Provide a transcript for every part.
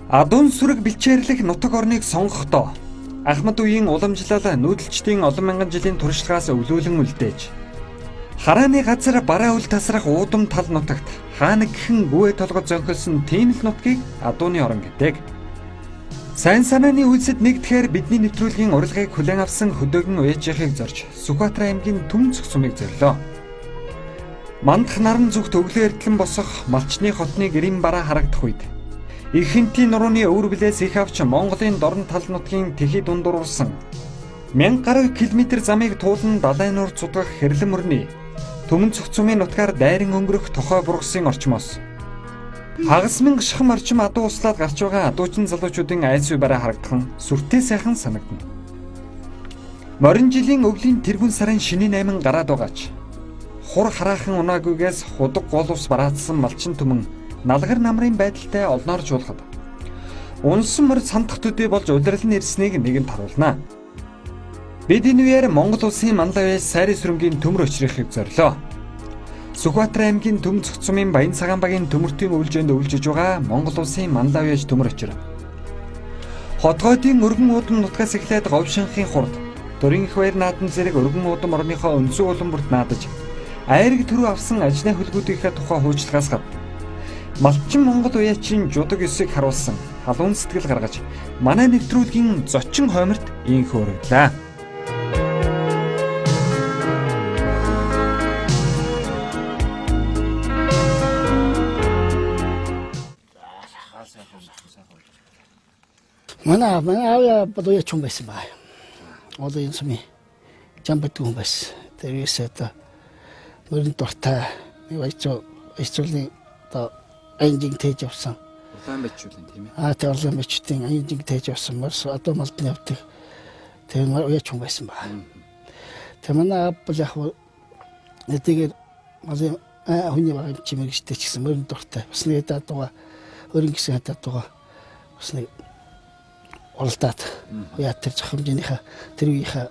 Адуун сүрэг бэлчээрлэх нутаг орныг сонгохдоо Ахмад үеийн уламжлал нүүдэлчдийн олон мянган жилийн туршлагаас өвлүүлэн үлдээж харааны газар бараа үл тасрах уудам тал нутагт хаана гихэн гүвэ толгод зөнхөлсөн тийм л нутгийг Адууны орон гэдэг. Сайн санааны үйлсэд нэгдэхээр бидний нэвтрүүлгийн урилгыг хүлээн авсан хөдөөгөн уяжихыг зорж Сүхбаатар аймгийн Төмөнцөх сумыг зорилоо. Мандах наран зүгт өглөө эртлэн босох малчны хотны гэрийн бараа харагдах үед Ихэнтийн нурууны өвөр билээс их авч Монголын дорн тал нутгийн тэхий дундуурсан 1000 гаруй километр замыг туулан далайн нуур цугах хэрлэн мөрний Төмөнцөх цумын нутгаар дайран өнгөрөх тохой бургасын орчмоос хагас мянга шахам орчим адуу услаад гарч байгаа адуучин залуучуудын айс үе бараа харагдхан сүртэй сайхан санагдана. Морин жилийн өвлийн тэргүүн сарын шинийн 8 гараад байгаач хур хараахан унаагүйгээс худаг гол ус бараадсан малчин түмэн налгар намрын байдалтай олноор жуулахад унсан морь сандах төдий болж удирдал ирснийг нэгэнд харуулнаа. Бид энэ үеэр Монгол улсын манлайваас сайрын сүрэмгийн төмөр өчрөхийг зорилоо. Сүхбаатар аймгийн Төмөнцөх цумын Баян цагаан багийн төмөртийн өвлжөөнд өвлжиж байгаа Монгол улсын манлайваас төмөр өчр. Хотгойдын өргөн уудам нутгаас эхлээд говьшинхын хурд Дөрийн их баяр наадам зэрэг өргөн уудам орныхоо өнцөг улам бүрт наадаж айраг төрөө авсан ажлын хөлгүүдийнхээ тухай хуучлагаас гад малчин Монгол уяачийн жудаг ёсыг харуулсан халуун сэтгэл гаргаж манай нэвтрүүлгийн зочин хойморт ийхүү өргөлөө. Манай аваа бодоя чум байсан баа. Одоо энэ сумын жамбатгүй байсан. Тэрээс одоо мөрөнд дуртай ичүүлний одоо аяндиг тээж явсан. Улаан бачуулын тийм ээ. Тэр улаан бачуудын аяндиг тээж явсан. Мөрс одоо малдны явдаг. Тэр уяа чум байсан баа. Тэр манай бол яг нэтэйгээр малын хүний баг чимэг штэ ч гэсэн мөрөнд дуртай. Бас нэг датуга өрн гэсэн датуга бас нэг оролдоод яа тэр зохимжийнхаа тэр үеийнхээ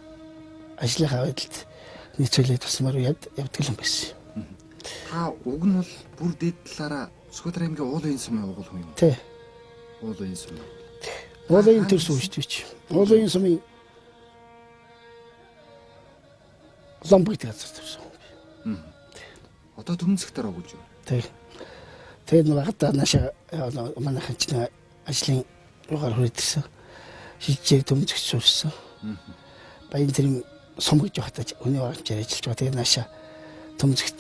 ажлынхаа байдалд нийцүүлээд тусмаар явдаг юм байсан. Та уг нь бол бүр дээд талаараа Сүхбаатар аймгийн уулын сумын угуул хүн юм. Тий. Уулын сум. Уулын төрс үүсвэж. Уулын сумын ламбыг газар төрсөн. Одоо Төмөнцөгтөр өгүүлж байна. Тий. Тэгээд багтаа наашаа манайхан ч ажлын руугаар хүрээдсэн. Шилжээг Төмөнцөгт сурсан. Баян тэрийн сум гэж багтаа өний багч ажиллаж байгаа. Тэгээд наашаа Төмөнцөгт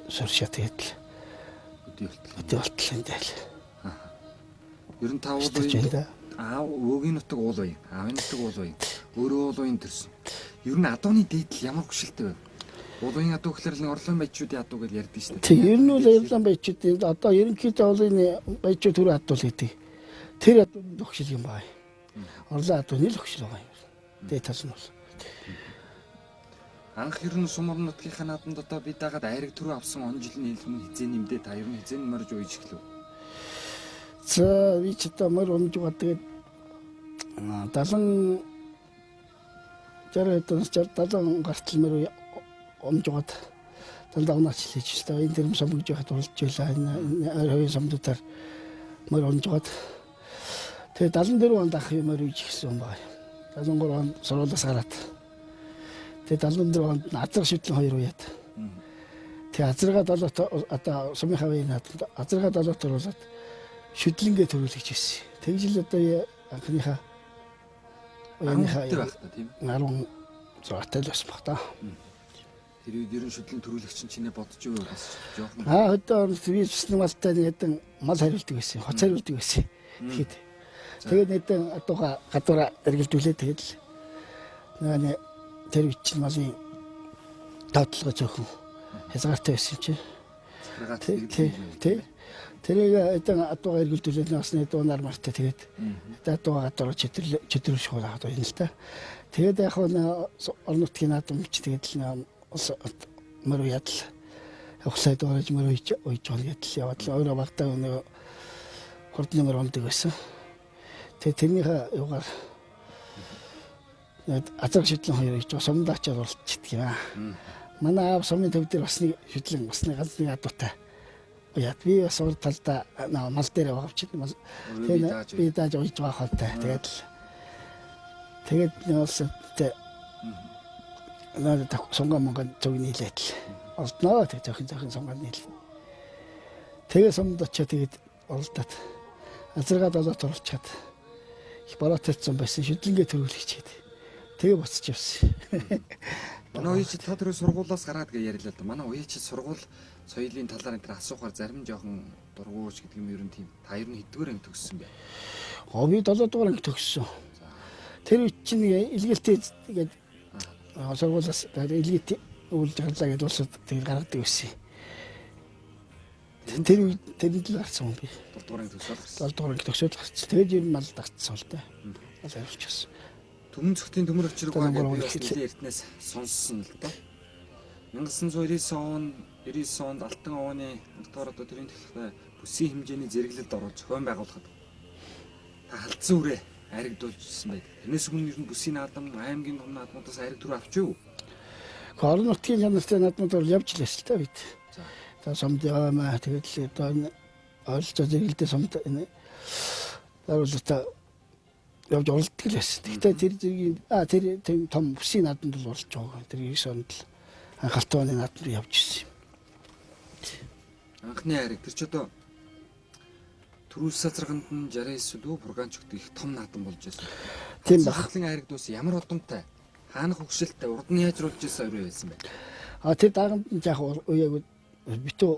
суршаа тэгээд л өдөө болтол энэ л. Ер нь та уулын өөгийн нутаг уул бай. Аавын нутаг уул бай. Өөрөө уулын төрсөн. Ер нь адууны дээдл ямар хөшөлтэй вэ? Уулын адуу гэхэлэр л орлон баячуудын адуу гэж ярьдэн шүү дээ. Тийм ер нь бол орлон баячуудын одоо ерөнхийдөө уулын баячууд төрөө адуул гэдэг. Тэр адууны хөшөл юм бай. Орлон адууны л хөшөл байгаа юм. Дээд тал нь бол. Анх ер нь сум орон нутгийнхаа наадамд одоо бид дагаад айраг төрөө авсан он жилийн хэлмэн хизээ нэмдээ та ер нь хизээ морж уйж эхлэв. За би ч одоо мөр унж байгаа тэгээд 70 гартал мөр унж байгаад дандаа унаач хэлж та энэ тэр сум гэж яхад болж байлаа. Энэ хоёрын сумдуудаар мөр унж байгаад тэгээд 74 онд ах мөр уйж гисэн юм байна. 73 онд сургуулиас гараад тэгээд 74 онд азар шидлэн 2 уяад. Тэгээд азаргаа 7 одоо сумын хавийн наадамд азаргаа 7 оруулаад шүдлэнгээ төрүүлж ирсэн. Тэгжил одоо анхныхаа уяаныхаа тийм 16 тал бас баг та. Тэр үед ерөн шүдлэн төрүүлэгч чинь бодож юу бас жоохон. Одоо би биснэ малтай нэгэн мал хариулдаг байсан. Хоц хариулдаг байсан. Тэгээд нэгэн адууга гадуура эргэлдүүлээд тэгээд нэг тэр үчин малын тоотлого зөвхөн хязгаартай байсан чинь. Тий. Тэрийг эдэн адууга эргэлдүүлээд насны дуунаар мартай тэгээд адууга гадуура читрүүш хуулаа одоо юм л та. Тэгээд яг орон нутгийн наадамч тэгээд л мөр ядл явахлаа дуурайж мөр уйж байгаа гэдэл яваад л өөрөө багтаа нэг хурдны мөр ондог байсан. Тэгээд тэрнийхээ югаар азар шидлэн хоёр гэж сумдаачаар болчихдөг юм аа. Манай аав сумын төв дээр бас нэг шидлэн бас нэг ганц нэг адуутай яа би бас урд талдаа мал дээр авчид мал би дааж ууж байгаа хонтой. Тэгээд нөөсөд надад сонгоо монгол зөв нийлээд олдноо тэг жоохон сонгоо нийл. Тэгээ сумд очиад тэгээд олдоод азаргаа долоод орчаад их бороотой байсан шүдлэнгээ төрүүлчихээд тэгээ буцаж явсан. Манай үеч та түрүү сургуулиас гараад гэж ярьлаа да. Манай үеч сургууль соёлын талаар энэ асуухаар зарим жоохон дургуйч гэдэг юм ер нь тийм. Та ер нь хэдгээр анги төгссөн бэ? Би 7 дугаар анги төгссөн. Тэр чинь илгээлтэй тэгээд сургуулиас илгээт үүлж гарлаа гэдээ улсад тэгээд гаргадаг байсан. Тэр л гарсан би. 7 дугаар анги төгсөөл. 7 дугаар анги төгсөөл гарсан. Тэгээд ер нь мал дагцсан л да. Мал авчихсан. Түмэн зөвхөн төмөр өчрөгөө гэдэг эртнээс сонссон л доо. 1999 онд Алтан овооны мотор одоо тэрийн төлөв бүсийн хэмжээний зэрэглэлд орж зохион байгуулахад та халдсан үрээ айрагдуулжсэн байд. Тэрнээс өмнө ер нь бүсийн наадам аймгийн том наадмуудаас айраг төр авч юу? Орон нутгийн чанартай наадмууд бол явж лээс л та бид. За сомд яваа тэгээд л одоо ойлцоо зэрэглэлдээ сомд энэ даруултаа явж оролддог л байсан. Гэхдээ тэр зэргийн тэр том бүсийн наадамд бол оролж байгаа. Тэр 9 онд л анхаарал тооны наадамд явж ирсэн. Анхны хайрыг тэр ч одоо Төрүүлс сазраганд нь 69 дүү бургаанчгт их том наадам болж байсан. Тийм баг. Хаалтлын хайрыг дүүс ямар удамтай хаанах хөвгшөлтөй урд нь яажруулж байсан өрөө байсан бэ? Тэр даганд нь яг уяаг битүү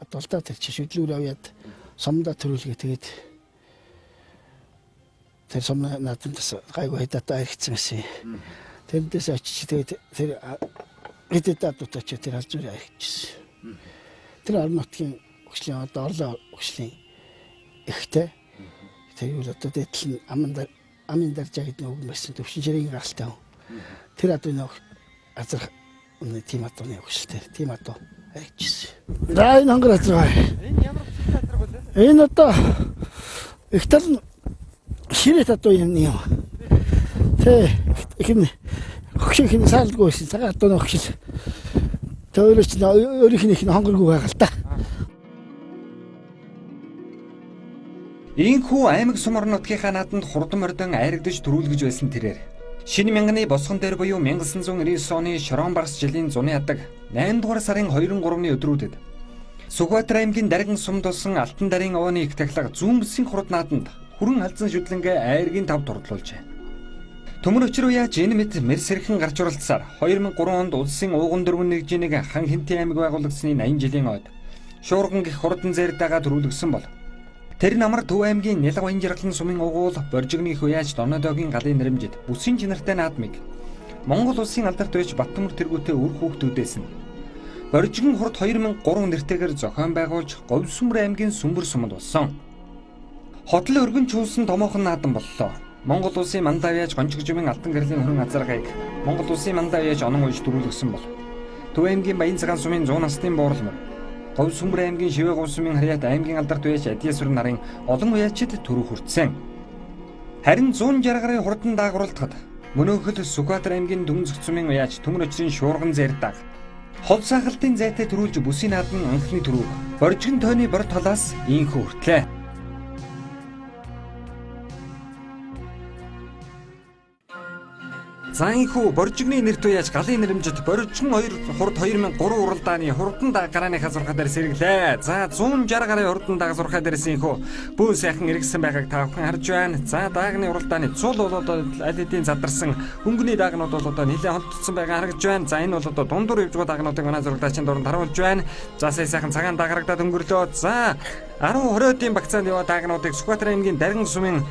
дулдаа тэр шүдлүүр аваад сомдоо төрүүлгээ тэгээд тэр сом наадамдас гайгүй хадаа иргэсэн байсан. Тэрнээс очиж тэгээд тэр хэдэд дутаач тэр аль зүрээ иргэжсэн. Тэр орон нутгийн өгшлийн одоо орлоо өгшлийн ихтэй тэр үл одоо дэдл амын даржаа гэдэг үг байсан төвшин ширийн гаралтай. Тэр одоо нэг азар тийм атны өгшөлтэй тийм атоо иргэжсэн. За энэ хонгор азар. Энэ ямар азар вэ? Энэ одоо их тал ширээ татуу юм юм. Ихний өгшийн саалгүй байсан. Цагаан атууны өгшил. Төөрөч өөрийнх нь хонгоргүй байгаа л та. Ийхүү аймаг сум орон нутгийнхаа наадамд хурдан мордон айрагдаж төрүүлгэж байсан тэрээр шинэ мянганы босгон дээр буюу 1999 оны Шорон Барс жилийн зуны адаг 8 дугаар сарын 2-3-ны өдрүүдэд Сүхбаатар аймгийн Даргин сумд болсон Алтан дарын овооны их тахлага зүүн бүсийн хурд наадамд хүрэн халзан шүдлэнгээ айргийн тав турдлуулжээ. Төмөр өчрөө яаж энэ мэд мэрс хэрхэн гарч уралцсаар 2003 онд улсын ууган дөрвөн нэгжийг хан хинтээ аймаг байгуулагдсны 80 жилийн ойд шуурган гих хурдан зайр дагаа төрүүлгсэн бол тэр намар Төв аймгийн Нялгавын жаргалан сумын угуул Боржигны их уяаж Донодогийн галын нэрэмжид бүсийн чинартай наадмыг Монгол улсын алдарт байж Баттамөр тэргүүтээ үр хүүхдүүдээс нь Боржигн хурд 2003 нэртэйгээр зохион байгуулж Говьсүмбэр аймгийн Сүмбэр сумд болсон. Хотол өргөн чуулсан томоохон наадам боллоо. Монгол улсын мандаа яаж гончгожмын алтан гэрлийн хөрөн азаргайг Монгол улсын мандаа яаж онон уйж төрүүлгсэн бол Төв аймгийн Баян цагаан сумын 100 насны буурлмөр Говьсүмбэр аймгийн Шивээ говь сумын харьяат аймгийн алдарт байж Адьясвар нарын олон уяачид төрөв хүртсэн. Харин 160 гарын хурдан даагуулалтад мөнөөхөл Сүхбаатар аймгийн Дүн зөв сумын уяач төмөр өчрийн шуурган зайрдаг хол сахалтын зайтай төрүүлж бүсийн наадмын анхны төрөв Боржигн тойны бор талаас ийхүү хүртлээ. Заанхүү Боржигны нэрт уяаж галын нэрэмжид Боржигн 2 хурд 2003 уралдааны хурдан дагааны хазурхаа дээр сэргэлээ. За 160 гарын хурдан дагазурхаа дээрээс ийхүү бүү сайхан иргэсэн байгааг та бүхэн харж байна. За даагны уралдааны цул бол одоо аль хэдийн задарсан хөнгөний даагнууд бол одоо нэлээд холтцсон байгаа харагдж байна. За энэ бол одоо дундуур явж байгаа даагнуудыг манай зурагдаачийн дуранд харуулж байна. За сайхан цагаан дагарагдаад өнгөрлөө. За 10-20-ийн багцаанд яваа даагнуудыг Сүхбаатар аймгийн Даргин сумын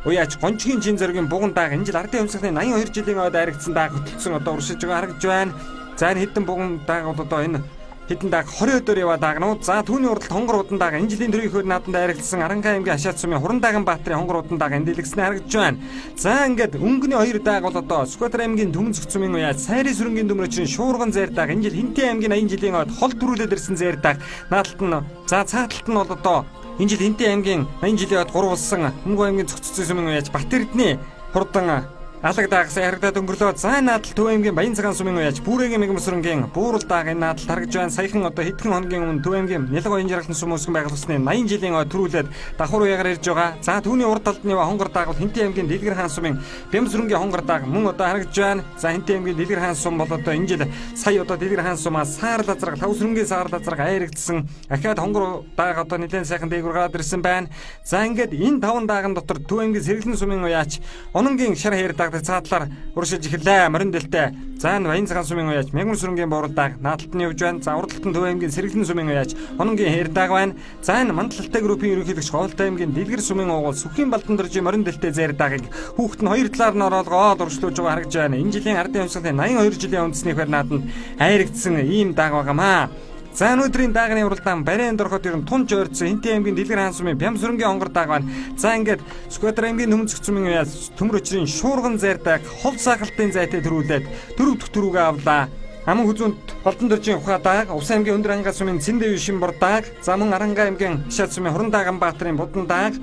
уяач гончгийн чин зөргийн буган дааг энэ жил ардын өмсгөний 82 жилийн ойд айрагдсан дааг хөтлсөн одоо уршиж байгаа харагдж байна. За энэ хэдэн буган дааг бол одоо энэ хэдэн дааг 20 өдөр яваа даагнууд. За түүний уралд хонгор удан дааг энэ жилийн төрийн хөр нааданд айрагдсан Аранхай аймгийн Хашаат сумын Хурандааган Баатарын хонгор удан дааг эндэлгснээ харагдж байна. За ингээд өнгөний 2 дааг бол одоо Сүхбаатар аймгийн Төмөн зөв сумын уяач Сайрын сүрэнгийн дөмрөчийн шуурган зайр дааг энэ жил Хинтээ аймгийн 80 жилийн ойд хол төрүүлээд ирсэн зайр дааг наадталт нь за цааталт нь бол одоо энэ жил Хинтээ аймгийн 80 жилийн ойд гурвалсан Хөнгөө аймгийн Цогццын сумын уяач Бат Эрдэнэ хурдан Алаг даагсаа харагдаад өнгөрлөө. За наадал Төв аймгийн Баян цагаан сумын уяач Бүрээгийн мэгмэсрэнгийн буурал даагийн наадал таргаж байна. Саяхан одоо хэдхэн хоногийн өмнө Төв аймгийн Нялга Баян жаргалан сум өсгөн байгуулсны 80 жилийн төрүүлээд давхар уяагаар ирж байгаа. За түүний урд талд нь хонгор дааг бол Хинтээ аймгийн Дэлгэр хаан сумын Бямсрэнгийн хонгор дааг мөн одоо харагдж байна. За Хинтээ аймгийн Дэлгэр хаан сум бол одоо энэ жил сая одоо Дэлгэр хаан сумаас саар лазраг Тавсрэнгийн саар лазраг айрагдсан. Ахаад хонгор дааг одоо нэлээд сайхан дээгүр гараад ирсэн байна. За ингээд энэ 5 дааган дотор Төв аймгийн Сэргэлэн сумын уяач Ононгийн шар хаяр даагдаг цаадлаар уршиж эхэллээ. Морин дэлтэй. За энэ Баян цагаан сумын уяач Мягмар сүрэнгийн буурал дааг наадталт нь явж байна. За урд талд нь Төв аймгийн Сэргэлэн сумын уяач Ононгийн хаяр дааг байна. За энэ Мандалтай группийн ерөнхийлөгч Ховолтой аймгийн Дэлгэр сумын уугуул Сүхийн Балдан дөржийн морин дэлтэй зайр даагийг хүүхэд нь хоёр талаар нь ороолгоод уршлуулж байгаа харагдж байна. Энэ жилийн ардын хувьсгалын 82 жилийн үндэснийхээр нааданд айрагдсан ийм дааг байгаамаа. За өнөөдрийн даагны уралдаан барайн дороход ер нь тунж ойрцсон Хинтээ аймгийн Дэлгэр хаан сумын Бямсрэнгийн хонгор дааг байна. За ингээд Сүхбаатар аймгийн Төмөнцөг сумын уяас төмөр өчрийн шуурган зайр дааг хов сахалтын зайтай төрүүлээд дөрөв дэх түрүүгээ авлаа. Аман хүзүүнд Балдан дөржийн ухаа дааг, Увс аймгийн Өндөр ангаа сумын Цэндэв шин бор дааг, за мөн Арангаа аймгийн Хашаад сумын Хорон дааган Баатарын Будан дааг.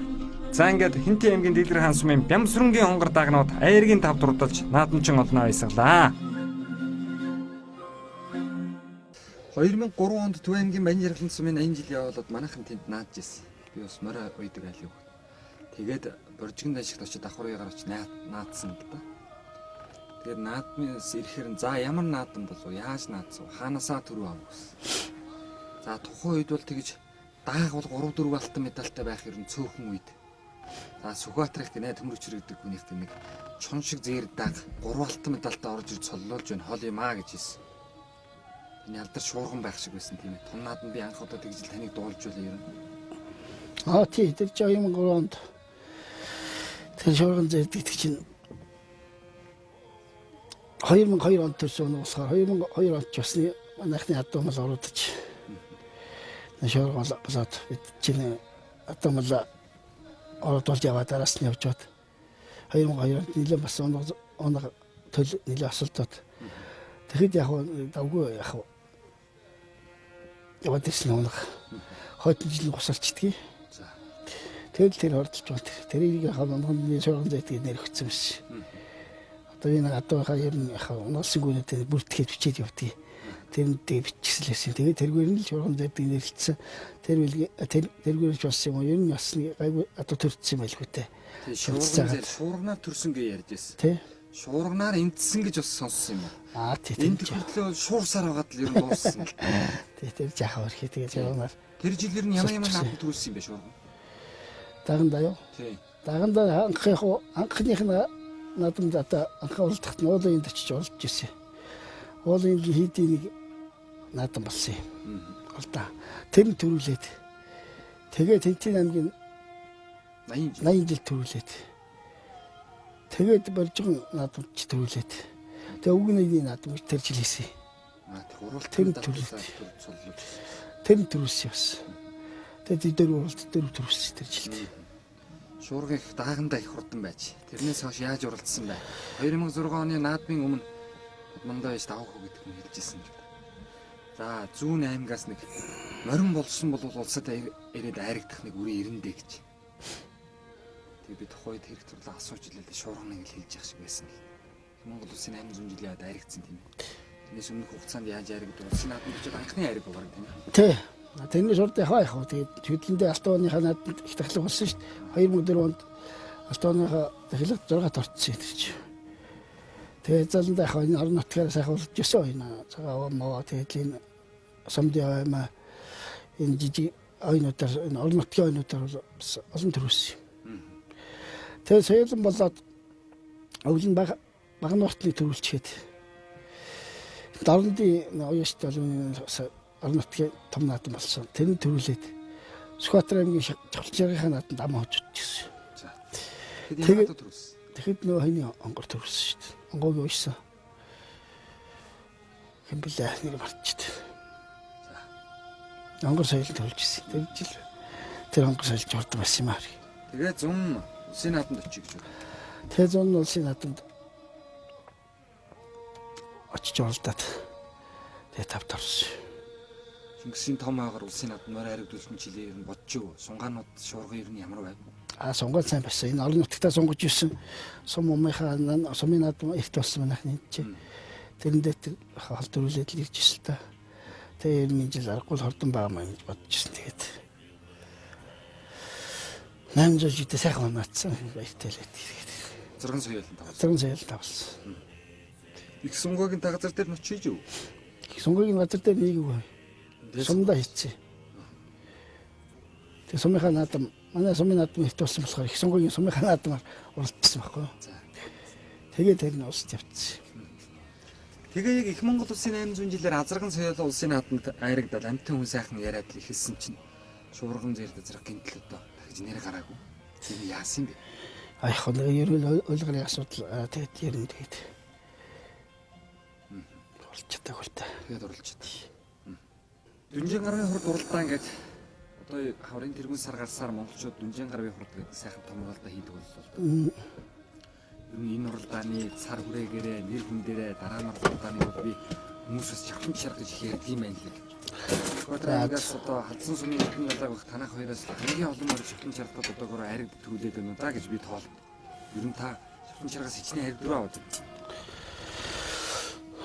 За ингээд Хинтээ аймгийн Дэлгэр хаан сумын Бямсрэнгийн хонгор даагнууд аяаргийн тав дурдалж наадамчин олноо баясгалаа. 2003 онд Төв аймгийн Баян жаргалан сумын 80 жил явуулаад манайхан тэнд наадж ирсэн. Би бас морой уйдаг айлын хөх. Тэгээд боржигн ашигт очиж давхар уяагаар очиж наадсан л да. Тэгээд наадмаас ирэхээр за ямар наадам болов яаж наадсан хаанасаа төрөв авах гэсэн. За тухайн үед бол тэгж дааг бол 3-4 алтан медальтай байх юм цөөхөн үед. За Сүхбаатар их гинэ төмөрчөр гэдэг хүнийхтэй нэг чон шиг зээр дааг 3 алтан медальтай орж ирж солиулж байна хол юм аа гэж хэлсэн. Энэ алдар шуурган байх шиг байсан тийм ээ. Том наадам би анх удаа тэгж таныг дуулж байлаа ер нь. Тий, тэр 2003 онд тэр шуурган зэрдэг чинь 2002 онд төрсөн уусгаар 2002 онд ч басны манайхны адуумал оруудаж шуурган болоод чинь адуумал оруудуулж яваад араас нь явж бод 2002 онд нэлээд бас оног төл нэлээд асуултууд тэгэхэд яг давгүй яг яваад ирсэн оног хойдон жил гусалчдгийг. За. Тэгэл тэр хордолж бол тэрийг хамгаалны шуурган зайдгийг нэрвчсэн биш. Одоо энэ адуухаа ер нь яг унаасан гүнэд бүртгэж бичээд явдгийг. Тэрнтэй биччихсэн. Тэгээд тэргээр нь шуурган зайдгийг нэрлэлсэн. Тэргээрч болсон юм уу? Ер нь бас гайгүй одоо төрчихсөн байлгүй те. Шуурганаар төрсөн гэж ярьж байсан. Тий. Шуурганаар эмтсэн гэж бас сонссон юм аа. Тий. Энэ төрлөө шуурсаар байгаад л ер нь дууссан. Тий. Тэр жахаа өрхий тэгээд шуурганаар. Тэр жилээр нь ямар наадам төрүүлсэн юм бэ шуурган? Дагандаа юу? Тий. Дагандаа анхных нь наадамд одоо анхаа уралдахт нь уулын очиж уралж ирсэн. Уулын хийдийн нэг наадам болсон юм. Уралдаа. Тэр нь төрүүлээд. Тэгээд Тэнтэн аймгийн 80 жил төрүүлээд. Тэгээд боржигн наадамч төрүүлээд. Тэгээд үгнийний наадам тэр жил хийсэн. Тэр нь төрүүлээд. Тэр нь төрүүлсэн бас. Тэгээд дөрөв уралд дөрөв төрүүлсэн тэр жилд. Шуурган их даагандаа их хурдан байж. Тэрнээс хойш яаж уралдсан бэ? 2006 оны наадмын өмнө Мандаа яж давах уу гэдэг нь хэлжсэн юм. За зүүн аймгаас нэг морин болсон бол улсад ирээд айрагдах нэг үрийн ирэндэ гэж. Тэгээ би тухайд хэрэг турлаа асууж илээ шуурганыг л хэлж явах шиг байсан. Монгол улсын 800 жил яваад айрагдсан тийм ээ. Тэрнээс өмнөх хугацаанд яаж айрагдав? Улсын наадмын гэж анхны айраг баг тийм ээ. Тий. Тэрний шуурдаа яг тэгээд хөдөлгөөндөө алтууныхаа наадманд их тахлаг болсон шүү дээ. 2004 онд алтууныхаа тахлаг 6-т орцсон юм чи. Тэгээд заландаа яг энэ орон нутгаар сайхан болж өсөө энэ цагаав маа тэгээд энэ самдаа маа энэ жижиг ойнуудаар энэ орон нутгийн ойнуудаар олон төрүүлсэн. Тэгээд соёлон болоод өвлөн баг нууртны төрүүлчихэд дарамтын оёштой орон нутгийн том наадам болсон. Тэр нь төрүүлээд Сүхбаатар аймгийн Чавлжирийнхаа наадамд ам хожиж ирсэн. За. Тэгээд яагаад төрүүлсэн? Тэгэхэд нөө хойны онгор төрүүлсэн шүү дээ. Онгоог уйсан. Хэмбэлээ нэр марчд. За. Онгор соёл төрүүлж ирсэн. Тэр жил тэр онгор соёлж ордог байсан юм аа. Тэгээ зүүн улсын наадамд очиж гэж байна. Тэгээ зүүн улсын наадамд очиж оролдоод тэгээ тавд орсон. Чингисийн том аагаар улсын наадмаар аригдуулсан жилээр нь бодож юу? Сунгаанууд шуурган ер нь ямар байв? сонгоод сайн байсан. Энэ олон нутагтаа сонгож ирсэн сум умынхаа сумын наадам ихт болсон манайхны чи. Тэрэндээ тэр халдварлээд л ирж ирсэн та. Тэгээ энэ жил аргагүй хордон байгаа маа гэж бодож ирсэн. Тэгээд 800 жилдээ сайхан унаацсан баяртай л тэгээд. 6 соёлын тавсан. 6 соёлын тавсан. Их сунгогийн газар дээр ночиж юу? Сунгогийн газар дээр нэг үгүй. Сумдаа хийцээ. Тэгээ сумынхаа наадам манай сумын наадам ихт болсон болохоор их сунгогийн сумынхаа наадамаар уралдсан байхгүй. Тэгээд тэр нь улсад явцсан. Тэгээ яг их Монгол улсын 800 жилээр азарган соёл улсын наадамд айрагдаад амтэн хүн сайхан яриад л ихэлсэн чинь шуурган зэрэг зэрэг гинтл одоо дахиж нэр гараагүй. Тэр яасан бэ? Яг нэг ерөөл ойлгоны асуудал тэгээд ярина тэгээд. Уралчдаг бол та. Тэгээд уралчдаг. Дүнжин гаргийн хурд уралдаан гэж одоо хаврын тэргүүн сар гарсаар монголчууд Дүнжин гаргийн хурд гэдэг сайхан том уралдаа хийдэг боллоо. Ер нь энэ уралдааны цар хүрээгээрээ нэр хүн дээрээ дараа нь уралдааны бол би хүмүүсээс чавхан шаргаж их ярьдаг юм байна лээ. Одоогоос одоо халдсан сумын хэдэн галааг бах танах хоёроос хамгийн олон мөр чавхан шаргад одоогоор ариг тгүүлээд байна да гэж би тоол. Ер нь та чавхан шаргаас хичнээн ариг дөрөв аваад.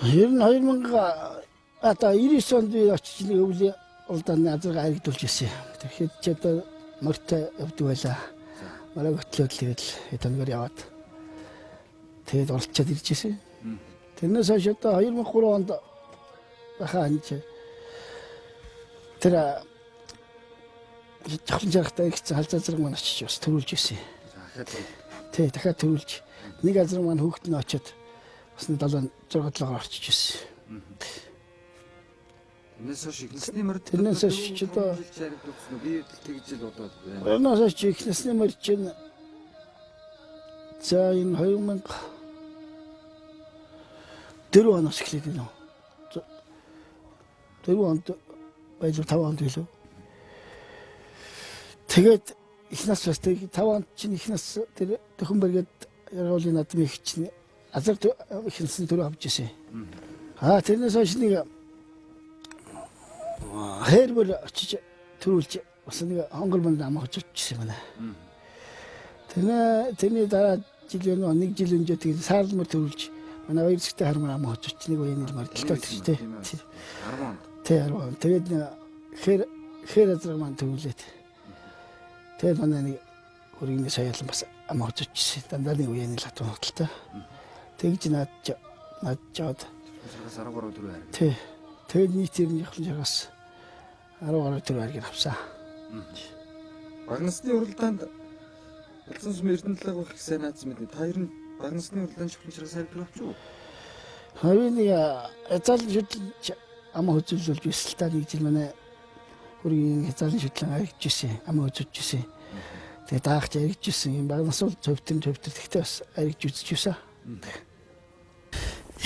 Ер нь 2000 одоо 99 онд би очиж нэг өвлийн уралдааны азарга аригдуулж ирсэн. Тэгэхээр ч одоо мөртөө явдаг байлаа. Мараа хөтлөөд л тэгэл эдгээр яваад. Тэгээд оролцоод ирж ирсэн. Тэрнээс хойш одоо 2003 онд бахаа анч тэр жахлан жарахтай их халзаа зэрэг маань очиж бас төрүүлж ирсэн. Тий, дахиад төрүүлж нэг азар маань хүүхэд нь очиод бас 76-7-оор орчиж ирсэн. Тэрнээс хойш ихнесний мөр тэрнээс хойш ч одоо би тэгж л бодоод байна. Тэрнээс хойш ихнесний мөр чинь за энэ 2004 оноос эхлээд байна. 4 онд байлуу 5 онд байлуу. Тэгээд ихнес бас тэг 5 онд чинь ихнес тэр Төхөнбөргээд Яргуулын наадмын их чинь азар ихнесний төрөө авч ирсэн. Тэрнээс хойш нэг хэрбэр очиж төрүүлж бас нэг хонгор манд амгаж очижсэн байна. Тэрний дараа жилийн нэг жил өнжөө тэгээд саарлмөр төрүүлж манай хоёр зэгтэй хармаар амгаж очиж нэг үеийн л мордолтой тий. 10 онд. Тий 10 онд. Тэгээд хэр азар маань төрүүлээд. Тэгээд манай нэг хөргөний соёлон бас амгаж очижсэн. Дандаа нэг үеийн л хатуу нотолтой. Тэгж наад жаад 13 төрөө харин. Тий. Тэгээд нийтээр нь явсан жагаас 13 төрөө харин авсан. Багнасны уралдаанд Улсын сум Эрдэнэтлэг байх их сайн наадсан мэт. Та ер нь багнасны уралдаанд чухал чирэг сайн төрөө авч юу? Хавийн эцаалын шүтлж ам хөзөлж байсан та нэг жил манай хөргийн эцаалын шүтлэн аригдчихсэн. Ам хөзөж ирсэн. Тэгээд даахч аригдчихсэн. Энэ багнас бол цөвтөн тэгтээ бас аригж үзчихсэн.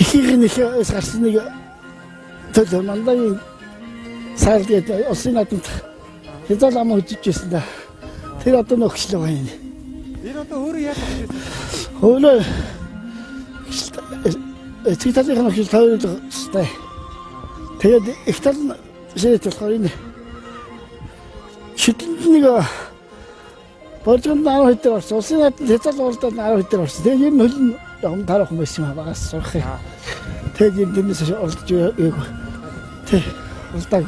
Ихийг нэг гарсан нэг тэр мандагийн сарлгээд улсын наадамд хэзээ ам хөзөж ирсэн да. Тэр одоо нөхчлөө байна. Энэ одоо өөрөө яаж авч ирсэн? Өөрөө цэцэрлэг нөхцөл тавьдаг. Тэгээд их тал шийдэл болохоор энэ шидэнд нэг боржонд 10 хэдээр орсон. Улсын наадамд хэзээ уралдаанд 10 хэдээр орсон. Тэгээд ер нь хөлн явсан тарах хүмүүс юм багаас сурах юм. Тэгээд энэ дэмээс оролдож байгааг. Тэг улдааг.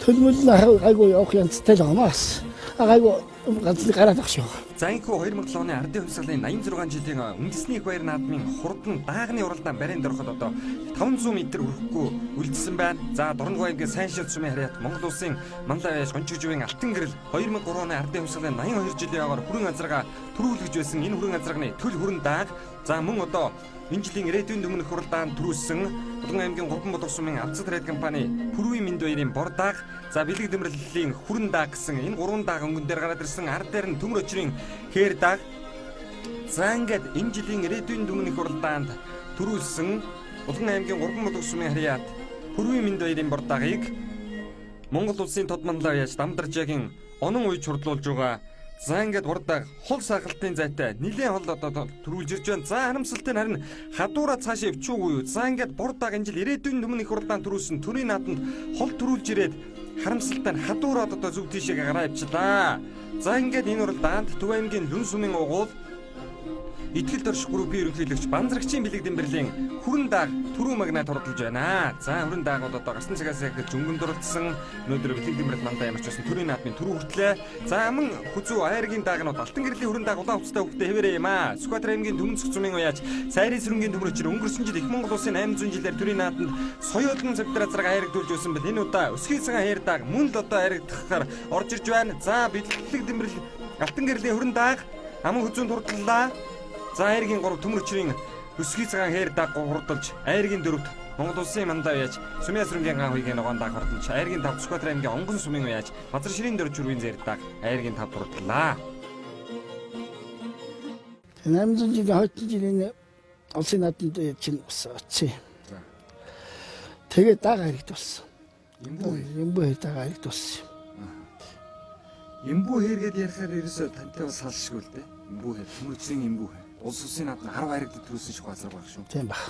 Төлмөл айгуу явах янзтай л гомоос. Айгуу ганц гараад авах шүү. За инхүү 2007 оны ардын хувьсгалын 86 жилийн үндэсний их баяр наадмын хурдан даагны уралдаан баринд ороход одоо 500 м хүрэхгүй үлдсэн байна. За Дорногов аймгийн Сайншил сумын харьяат Монгол улсын Манлай Вяж Гончигживийн Алтан гэрэл 2003 оны ардын хувьсгалын 82 жилийн яваар хүрэн азарга төрүүлгэж байсан энэ хүрэн азарганы төл хүрэн дааг за мөн одоо энэ жилийн ирээдүйн өмнөх уралдаанд төрүүлсэн Булган аймгийн 3 бодох сумын Авцад райд компани Пүрвийн Минд баярын бор дааг за бэлэг дэмрэлийн хүрэн дааг гэсэн энэ 3 дааг өнгөн дээр гараад ирсэн ард дээр нь төмөр өчрийн хээр дааг за ингээд энэ жилийн ирээдүйн өмнөх уралдаанд төрүүлсэн Булган аймгийн 3 бодох сумын харьяат Пүрвийн Минд баярын бор даагийг Монгол улсын Тод Манлай Вяж Дамдаржаагийн онон уйж хурдлуулж байгаа За ингээд урдаа хол сагалтын зайтай нилээн хол одоо төрүүлж ирж байна. За харамсалтай харин хадуураа цаашаа өвчүүгүй юу. За ингээд бурдаг энэ жил ирээдүйн өмнө их хурлаан төрүүлсэн төрийн нааданд хол төрүүлж ирээд харамсалтай хадуураад одоо зүг тийшээ гараа авчлаа. За ингээд энэ уралдаанд Төв аймгийн Лүн сумын угуул Итгэл дорш группийн ерөнхийлөгч Банзрагчийн бэлэг Дэмбэрлийн хүрэн дааг түрүү магнат хурдалж байна. За хүрэн даагууд одоо гарсан цагаас эхэлж өнгөнд дуралдсан. Өнөөдөр бэлэг Дэмбэрэд мандаа ямарч байсан төрийн наадмын түрүү хүртлээ. За аман хүзүү айргийн даагнууд Алтан гэрлийн хүрэн дааг улаан хувцастай хөвгтө хэвээрээ юм аа. Сүхбаатар аймгийн Төмөнцөх цумын уяаж Сайрын сэрэнгийн төмөрөчр өнгөрсөн жил их Монгол улсын 800 жилээр төрийн нааданд соёолын цавдраа зэрэг айрагдуулж байсан бэл энэ удаа өсгий цагаан хайр дааг мөн л одоо айрагдахаар орж ирж байна. За бэлэг Дэмбэрэл Алтан гэрлийн хүрэн дааг аман хүзүүнд хурдлаа. За айргийн 3 төмөрчрийн өсгий цагаан хээр дааг хурдалж айргийн 4-т Монгол улсын мандаа уяаж Сүмийн сэрэнгийн гаан хуйгийн ногоон дааг хурдалж айргийн 5 Сүхбаатар аймгийн Онгон сумын уяаж Базар ширийн 4 чүргийн зэр дааг айргийн 5 хурдлаа. 800 жилийн хойд жилийн улсын нааданд чинь очив. Тэгээд дааг хайрагдуулсан. Эмбүү дааг хайрагдуулсан. Эмбүү хэргээд ярихаар ерөөсөө тантай бас салшгүй л дээ. Эмбүү хэр төмөрчрийн эмбүү хэр улс улсын нааданд 10 хайрагддаг төрүүлсэн шиг базар баг шүү. Тийм баг.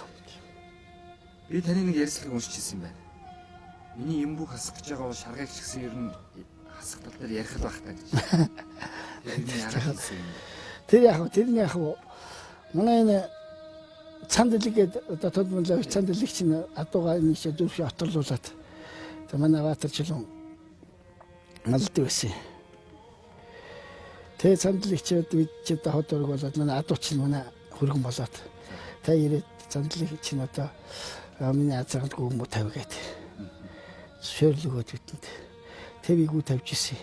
Би таны нэг ярьцлага уншиж ирсэн байна. Миний эмбүү хасах гэж байгаа бол шаргайч гэсэн ер нь хасах тал дээр ярих л байх таа гэж. Тэр яг манай энэ цанд дэлгээд одоо тодмонлоо цанд дэлэг чинь адуугаа нэг шиг зүрх оторлуулад за манай Баатарчлан малддаг байсан. Тэгээ цанд дэлэгчүүд бид ч одоо хот орог болоод манай адууч нь манай хөргөн болоод та ирээд цанд дэлэг чинь одоо миний азарганд гүмүү тавигээд шөөрлөгөөд бидэнд тэвийгүү тавьж исэн.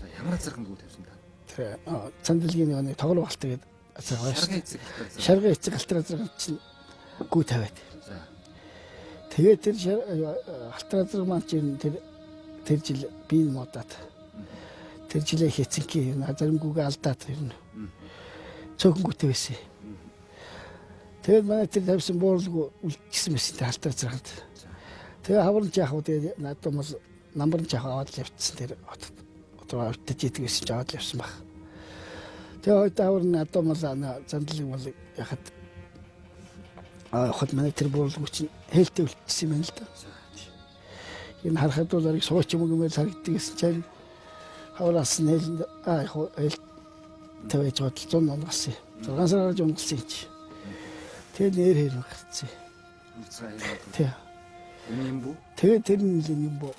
За ямар азарганд гү тавьсан та? Тэр цанд дэлгийн нэг тоглоо балтгээд шаргын эцэг алтар азарганд чинь гүү тавиад. За. Тэгээд тэр алтар азарг маань чинь тэр жил би модаад тэр жилээ хэцэнхий заримгүйгээ алдаад ирнэ. Цөөхөнгүүтэй байсан. Тэгээд манай тэр тавьсан буурлыг үлдчихсэн байсан тэр алтар зарганд. Тэгээ хаврын жаахуу тэгээд надад бол намбарын жаах аваад л явчихсан тэр одоо өвдөж идэг байсан ч аваад л явсан баг. Тэгээ хойд хаврын надад бол зандлыг бол яхад хот манай тэр буурлыг чинь хээлтэй үлдчихсэн юм л да. Энэ харахад бол ариг сууч юм гэмээр харагддаг гэсэн чинь хавраас нэл тавьж гол 100 онгоос 6 сараар онгосон чи. Тэгээ нэр хэрэг гарцсан. Тэгээ. Эмбүү. Тэгээ тэр эмбүү.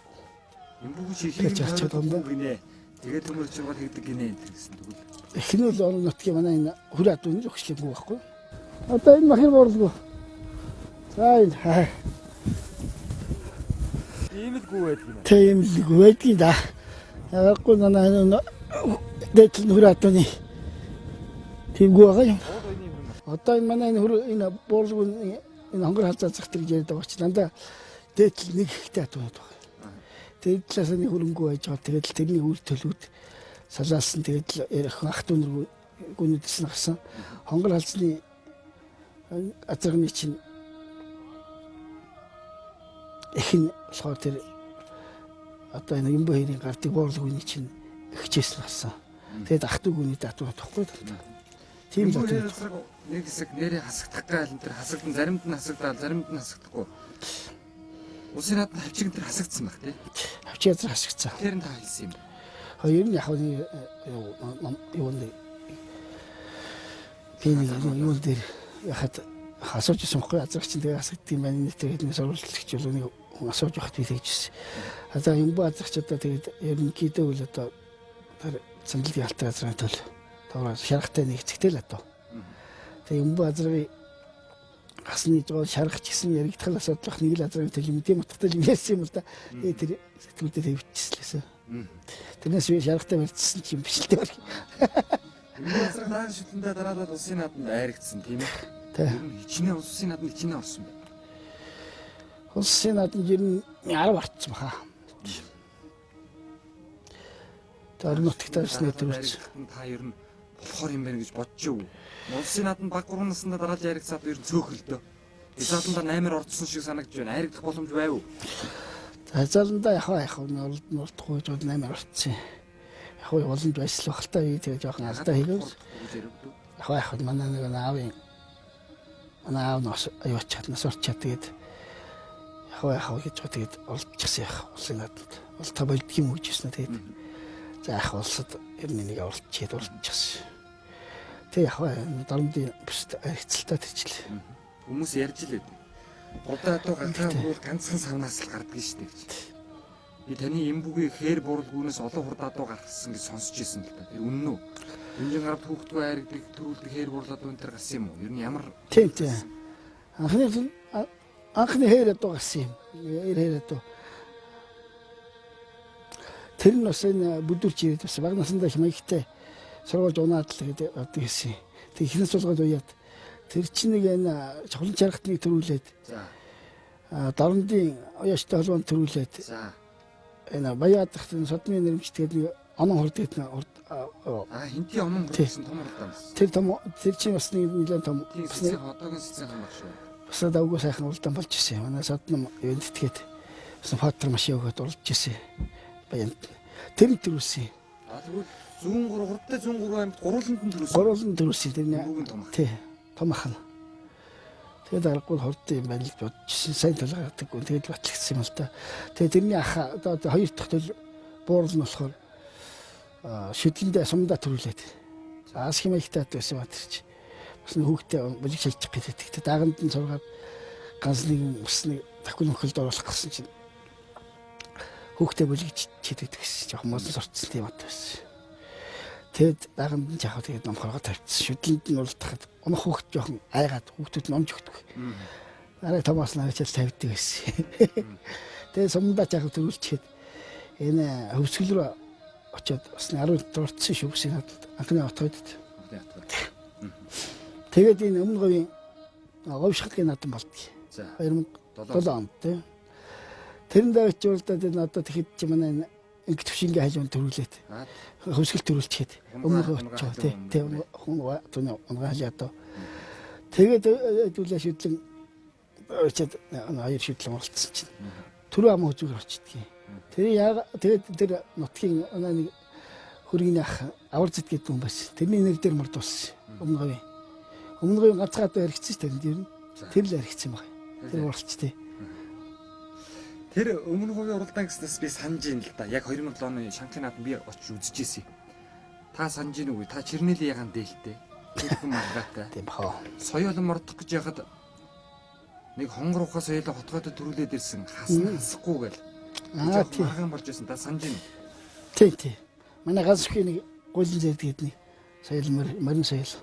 Эмбүү чихийг чачаад байна гинэ. Тэгээ төмөрч байгаа тэгдэг гинэ гэсэн тэгвэл. Эхнүүл орон нутгийн манай энэ хүр адууны өгшлэггүй байхгүй. Одоо энэ махир буурлгүй. За энэ хаа. Ийм л гүү байдаг юм. Тийм л гүү байдаг да. Яггүй манай дэтэл хүр адууны тийм гүү байгаа юм. Одоо энэ манай энэ буурлгүй энэ хонгор халзаа зах тэр гэж ярьдаг учраас дандаа дэтэл нэг ихтэй адуунууд байна. Тэгээд талаас нь хөрөнгөө байж байгаа. Тэгээд тэрний үр төлөвд салаалсан тэгээд ах дүүнэр гүнэдс нь гарсан. Хонгор халзны азаргны чинь эхний болохоор тэр одоо энэ юмбо хэрийн гардыг буурлгүй чинь ихчээс нь гарсан. Тэгээд ах дүү гүнэд адуунууд тохгүй. Тийм л адуунууд. Нэг хэсэг нэрээ хасагдах гал энэ хасагдан заримд нь хасагдаад заримд нь хасагдахгүй. Улсын нааданд хавчиг энэ хасагдсан баг тий. Хавчиг азар хасагдсан. Тэр нь та хэлсэн юм. Хоёр нь яг юу нэг юу дээр яхад асууж сонхгүй азарч чинь тэгээ хасагдсан юм байна. Тэгээд нэг сурвалжлагч бол нэг хүн асууж байхад би тэгжсэн. Одоо юмбо азарч одоо тэгээд ерөнхийдөө бол одоо тэр цандлын алтар азрын төл тавраа шаргатай нэг зэгтэл одоо. Тэгээ юмбо азрын хасны жоо шаргах гэсэн яригдах асуудал нэг л азрын төл юм тийм утгатай юм ярьсан юм л да. Тэр сэтгүүлдээ тавьчихсан. Тэрнээс би шаргатай барьчихсан юм биш л дээ. Юмбо азрын наан шүтэндээ дараад улсын нааданд айрагдсан тийм ээ. Хичнээн улсын нааданд хичнээн орсон байна. Улсын нааданд ер нь 10 орцсон баха. Тэр нутагтаа ирснээр төрүүлж. Та ер нь болохоор юм байна гэж бодчих уу? Улсын нааданд баг 3 наснда дараалж айрагцаад ер нь цөөхөлдөө. Хязааланда 8 орцсон шиг санагдж байна. Айрагдах боломж байв уу? Хязааланда яхаа нурдахгүй жууд 8 орцсон. яг уламж байсан л баг л та би тэгээ жоохон алдаа хийлээ. Яг манай нэг аав нас аюуч чаднаас орчаад тэгээд яг гэж тэгээд олдчихсан яг улсын наадад. Бол та болдг юм уу гэжсэн тэгээд за яг улсад ер нь нэг олдчихсан. Тэг яг дарамтын бүст аригцалтай тэрчлээ. Хүмүүс ярьж л байдаг. Гудаа ганцхан бол ганцхан савнаас л гардаг шүү дээ гэж. Би таны эмбүгийн хээр бууралгүйнээс олон хурдаа дуу гаргасан гэж сонсч ирсэн л да. Тэр үнэн үү? Өнжин гард хүүхдгүй айрдаг төрүүлдэг хээр бууралаад өнтер гарсан юм уу? Ер нь ямар тийм. Анхны хээр дуу гарсан юм. Хээр дуу. Тэр нь бас энэ бүдүүрч ирээд бас баг насандаа хэмээгтэй сургууль унаад л гэдэг байсан. Тэг ихнээс суулгаад уяад тэр чинь нэг энэ чухлын чаргат нэг төрүүлээд. За. Дарамтын оёштой холбоонд төрүүлээд. За. Энэ баяадахт содны нэрмжтэйг нэг онон хурдгээд хинти онон хурдсан том хурдсан. Тэр чинь бас нэг нэлээд том. Бас нэг одоогийн сэцэн хам баг шүү. Бас давгүй сайхан уралдаан болж ирсэн. Манай содны юунд итгээд бас фатер машин өгөөд уралж ирсэн. Баянд тэр төрүүлсэн. Тэгвэл зүүн 3 хурдтай зүүн 3 аймагт гурвууланд нь төрүүлсэн. Гурвууланд төрүүлсэн тэр нэг том. Тий. Том ахна. Тэгээд аргагүй хурдтай юм байна л бодчихсон. Сайн талгаадаг. Тэгээд батлагдсан юм л та. Тэгээд тэрний ах одоо хоёр дахь төл буурал нь болохоор шүтлэндээ сумдаа төрүүлээд. Аас хэмээгтэй байсан ба тэрч. Бас нэг хүүхдээ болиг шилжих гэдэг. Тэгээд дааганд нь сургаад ганц нэг бас нэг тахил нөхөлд оруулах гэсэн чинь хүүхдээ болиг чидэдэг гэсэн. Жохон модон сурцсан тийм бат байсан. Тэгэд дааганд нь жахаа тэгээд ном хоргоо тавьчихсан. Шүтлэнд нь уралдахад унах хүүхд жоохон айгаад хүүхдүүд нь омж өгдөг. Нарыг томоос навчаад тавьдаг байсан. Тэгээд сумдаа жахаа төрүүлчихэд энэ хөвсгөл рүү очиод бас 10 дурдсан шүгсийн хадалд анхны отгойд. Тэгээд энэ өмнө говийн говьшгалын надан болдгий. За 2007 онд тийм. Тэрэн дээр ч уралдаад энэ одоо тэгэхэд чи манай ингэ төвшингийн хажуунд төрүүлээд хөвсгөл төрүүлчихэд өмнө говь очоо тийм хүн тооны унгаж ядаа. Тэгээд дүүлээ шүтлэн очиад хоёр шүтлэн оролцсон чинь түрүү ам үзүүр очдгийг. Тэр яг тэгээд тэр нутгийн нэг хөргийн ах авар зэт гэдэг хүн байсан. Тэрний нэр дээр мордуулсан. Өмнө говийн ганцгаадаа хэрэгцсэн шүү дээ. Тэр л хэрэгцсэн баг. Тэр уралцтэй. Тэр өмнө говийн уралдаан гэснээс би санаж ин л да. Яг 2000 оны Шанхай нааданд би очиж үзчихсэн. Та санаж ийн үгүй? Та Чернэлийн ягаан дээлтэй. Тэрхэн маргаатай. Тийм баа. Соёлон мордох гэж яхад нэг хонгорухаас соёлоо хотгойд төрүүлээд ирсэн. Хасахгүй гэл. Тийм. Маргаан болж байсан. Та санаж ийн. Тийм. Манай ганцхан нэг гуйлан зэдгээд нэг соёл морин соёл.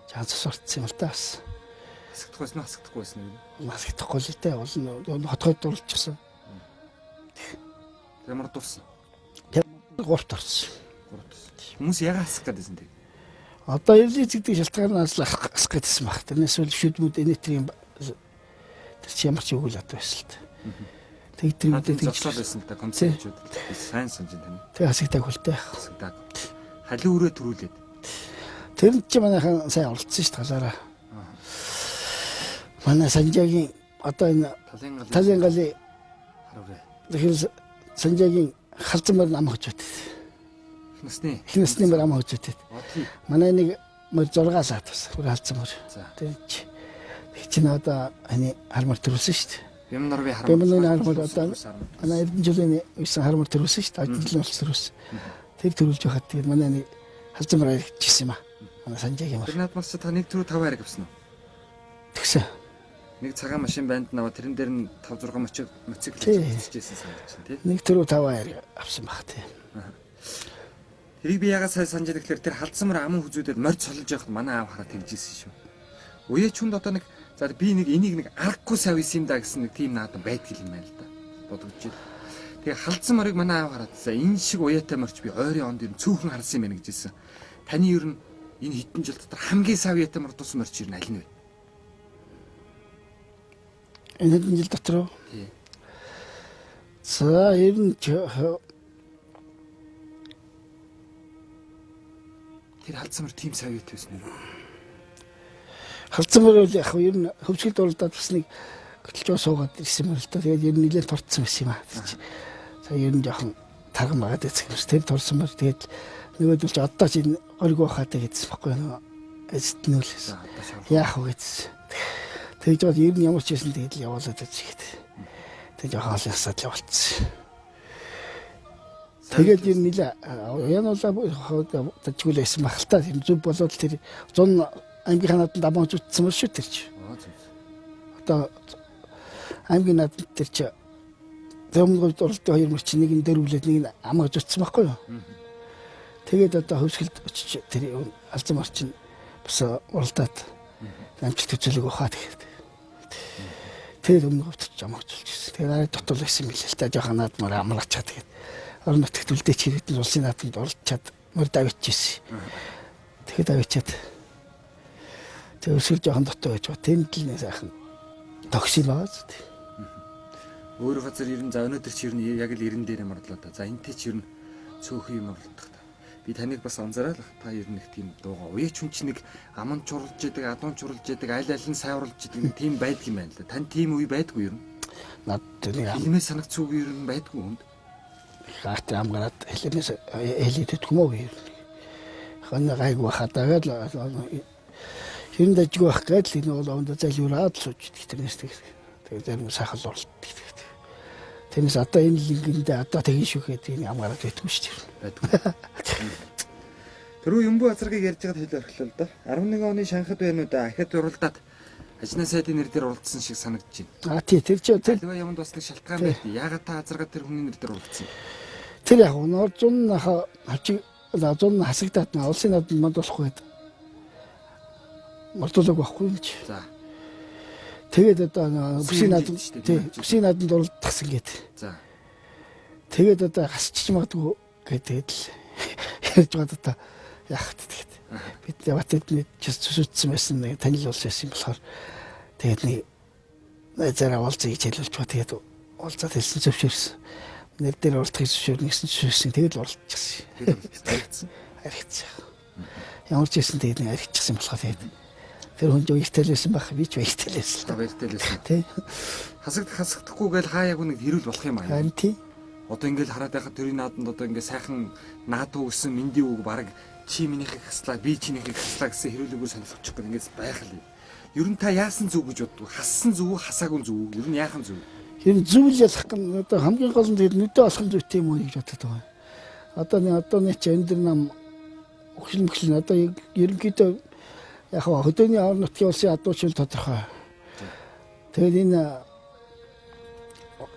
Жаац сурцсан юм л таас. Хасагдахгүй байсан юм. Хасагдахгүй л дээ. Олон хотгойд дурлчихсан. Ямар дурсан? Гурт орсон. Хүмүүс яга хасах гэдсэн тэг. Одоо эвлий зэгдэг шалтгаанаас л асах гэдсэн баг. Тэрнээс үл шүдмүүд эnéтрийн тэр чи ямар ч үгүй л одоо байсан л та. Тэг тэр үедээ зогсоол байсан л та концептчүүд. Сайн санаж тань. Тэг хасагдаг хүлтэй. Хасагдаг. Халин өрөө төрүүлээд. Тэр чи манайхан сайн оролцсон шүү дээ галаараа. Манай Санжаагийн одоо энэ талын галын харвараа. Тэгэхээр Санжаагийн халзмар ам хөжөөд. Эхнэсний мөр ам хөжөөд. Манай нэг мөр 6 саад бас бүр халзмар. Тэг чи одоо ани хармар төрүүлсэн шүү дээ. Бямнорын хармар одоо манай Эрдэнэ жилийн 9 хармар төрүүлсэн шүү дээ. Ажил нь төрүүлсэн. Тэр төрүүлж байхад тэгээд манай нэг халзмар ирчихсэн юм аа. Манай Санжаагийн мөр. Тэр надмаас та нэг төрөө 5 хайр авсан уу? Тэгсэн. Нэг цагаан машин банд наваа тэрэн дээр нь 5 6 моцикл хийжсэн санагдаж байна тий. Нэг төрөө 5 хайр авсан баг тий. Тэрийг би ягаад сайн санаж байгааг тэр халдсан мөр аман хүзүүдэд морь цолж явахад манай аав хараад тэгжсэн шүү. Уяач хүнд одоо нэг за би нэг энийг нэг аргагүй сав исэн юм да гэсэн нэг тийм наадам байдаг юм байна л да. Бодогдож байна. Тэгээ халдсан морийг манай аав хараад за энэ шиг уяатай морч би ойрын онд юм цөөхөн харсан юм байна гэжсэн. Таны ер нь энэ хитэн жил дотор хамгийн сав уяатай мор тус морч ер нь аль нь вэ? Энэ хэдэн жил дотор уу? Тий. За ер нь тэр халдсан мөр тийм савьяат байсан юм. Халдсан мөр бол яг ер нь хөвсгөлд уралдаад бас нэг хөтлж суугаад ирсэн мөр л да. Тэгээд ер нь нэлээд турцсан байсан юм аа. За ер нь жоохон тарган магаад эцэгнээс тэр турсан мөр тэгээд нөгөөдөл чи одоо чи гориг хаатай гэдсэн баггүй нөгөө эцэтнүүлээс яах вэ гэсэн. Тэгж бод ер нь ямар ч байсан тэгээд л явуулаад байж гээд. Тэгээд хоол ясаад л явуулсан. Тэгээд ер нь нэлээ януулаа тажгүй байсан баг л та зүг болоод тэр 100 аймгийн ханаад дамж утсан мөр шүү тэр чи. Одоо аймгийн над тэр чи Өмнөд оролтын хоёр мөрч нэг нь дөрвөлээд нэг нь амгаж утсан байхгүй юу. Тэгээд одоо хөвсгөлд очиж тэр алзан марчин бас уралдаад амжилт үзүүлэг ухаад тэгээд. Тэгээд өмнө говьч амгажулж ирсэн. Тэгээд арай дотор байсан билээ л та жоохон наадмаар амлаачаа тэгээд орон нутагт үлдээч хэрэгтэн улсын наадамд оролцоод мөр давичижсэн. Тэгээд давичаад тэгээд өсгөл жоохон дотор байж ба тэнд л нэ сайхан тогшил байгаа зү. Өөр газар ер нь за өнөөдөр чи ер нь яг л 90 дээр марлаа да. За энтэй чи ер нь цөөхөн юм орлох та. Би таныг бас анзаараад та ер нь нэг тийм дууга. Уяач хүн чи нэг аман чурлж яадаг, адуун чурлж яадаг, аль нь сайварлж яадаг нэг тийм байдаг юм байна л да. Тань тийм үе байдгүй ер нь. Над тэр хэлмээс санагцгүй ер нь байдгүй хүнд. Хаарт амгараад хэлмээс хэлээд түмөө ер нь. Хоног гайгүй хатаагаад л ер нь дажгүй байх гээд л энэ бол онд зайлуураад сууж тэрнээс тэгээд зарим сайхан орлт. Тэрнээс одоо энэ лингэндээ одоо тэгин шүүхэд энэ амгараад байдгүй шүү дээ. Байдгүй. Тэрөө Юмбу азаргийг ярьж байгаад хэл орхилоо л да. 11 оны Шанхад байрнуудаа ахад уралдаад ажны сайдын нэр дээр уралдсан шиг санагдаж байна. Тий тэр ч тэр Аливаа юмд бас нэг шалтгаан байд. Яагаад та азаргаа тэр хүний нэр дээр уралдсан? Тэр яг нөр зун хавчиг зун хасагдаад улсын наадмад манд болохгүй гэдэг. Мартуулаг байхгүй юм чи. За. Тэгээд одоо бүсийн наадамд уралдахсан гээд. За. Тэгээд одоо хасчих магадгүй гэдэг л ярьж байгаа одоо яах вэ тэгээд. Бид яваад нэг зүсүтсэн байсан нэг танил улс байсан болохоор тэгээд нэг зараа уулзъя гэж хэлүүлж ба тэгээд уулзаад хэлсэн зөвшөөрсөн. Нэр дээр уралдахыг зөвшөөрнө гэсэн зөвшөөрсөн. Тэгээд л уралдчихсан. Аригдсан. Ямар ч байсан тэгээд нэг аригдчихсан болохоор тэгээд тэр хүн үертэлсэн байх би ч үертэлсэн. Үертэлсэн. Тий. Хасагдахгүй гээл хаяаг нэг хэрүүл болох юм аа. Харин тий. Одоо ингээл хараад байхад төрийн нааданд одоо ингээ сайхан наадуу гэсэн мэндийн үг баг чи минийхийг хаслаа би чинийхийг хаслаа гэсэн хэрүүлэгөө сонирхчих гэнэ ингээс байх л юм. Ер нь та яасан зүг гэж боддог? Хассан зүг үү, хасаагүй зүг үү? Ер нь яахан зүг? Ер нь зүг ялах гэн одоо хамгийн гол нь тэгээд нүдэ осхон зүйтэй юм уу гэж боддог байгаа. Одоо нэг ч энэ нам өгшил одоо ерөнхийдөө яг хөдөөний орон нутгийн улсын адуучин тодорхой. Тэгээд энэ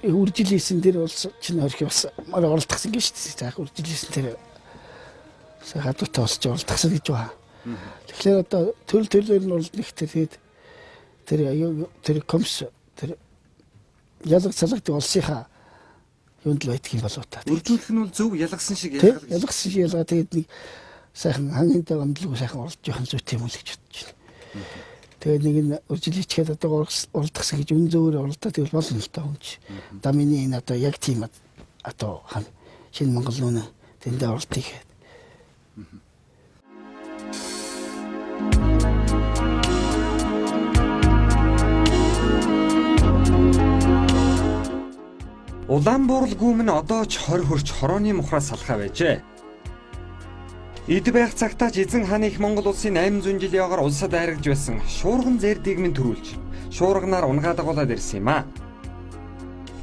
үржилсэн тэр улс чинь орхи бас оролдохсон гэж шүү дээ. Яг үржилсэн тэр хадуутай улс чинь оролдохсон гэж байна. Тэгэхээр одоо төрөл нь оролдох тэгээд тэр комс тэр ялаг цалагт улсынхаа юунд л байдаг юм болоо та. Үржүүлэх нь бол зөв ялгсан шиг ялгсан шиг ялгаа тэгээд нэг сайхан хангинтай амдлгүй сайхан оролж явах зүйтэй юм л гэж бодож байна. Тэгээд нэг нь үржилээчгээд одоо уралдахсан гэж үн зөөр уралдаа тэгвэл болно л та хүн чи. Дамины энэ одоо яг тийм одоо шинэ Монгол нүнэ тэндээ уралдъя гэхэд. Улаанбуурал гүмэн одоо ч 20 хүрч хорооны мухраас салхаа байжээ. Эд байх цагтаа ч эзэн хааны их Монгол улсын 800 жилийн ягаар улсад айрагж байсан шуурган зэр дигмэн төрүүлж шуурганаар унгаалагуулад ирсэн юм а.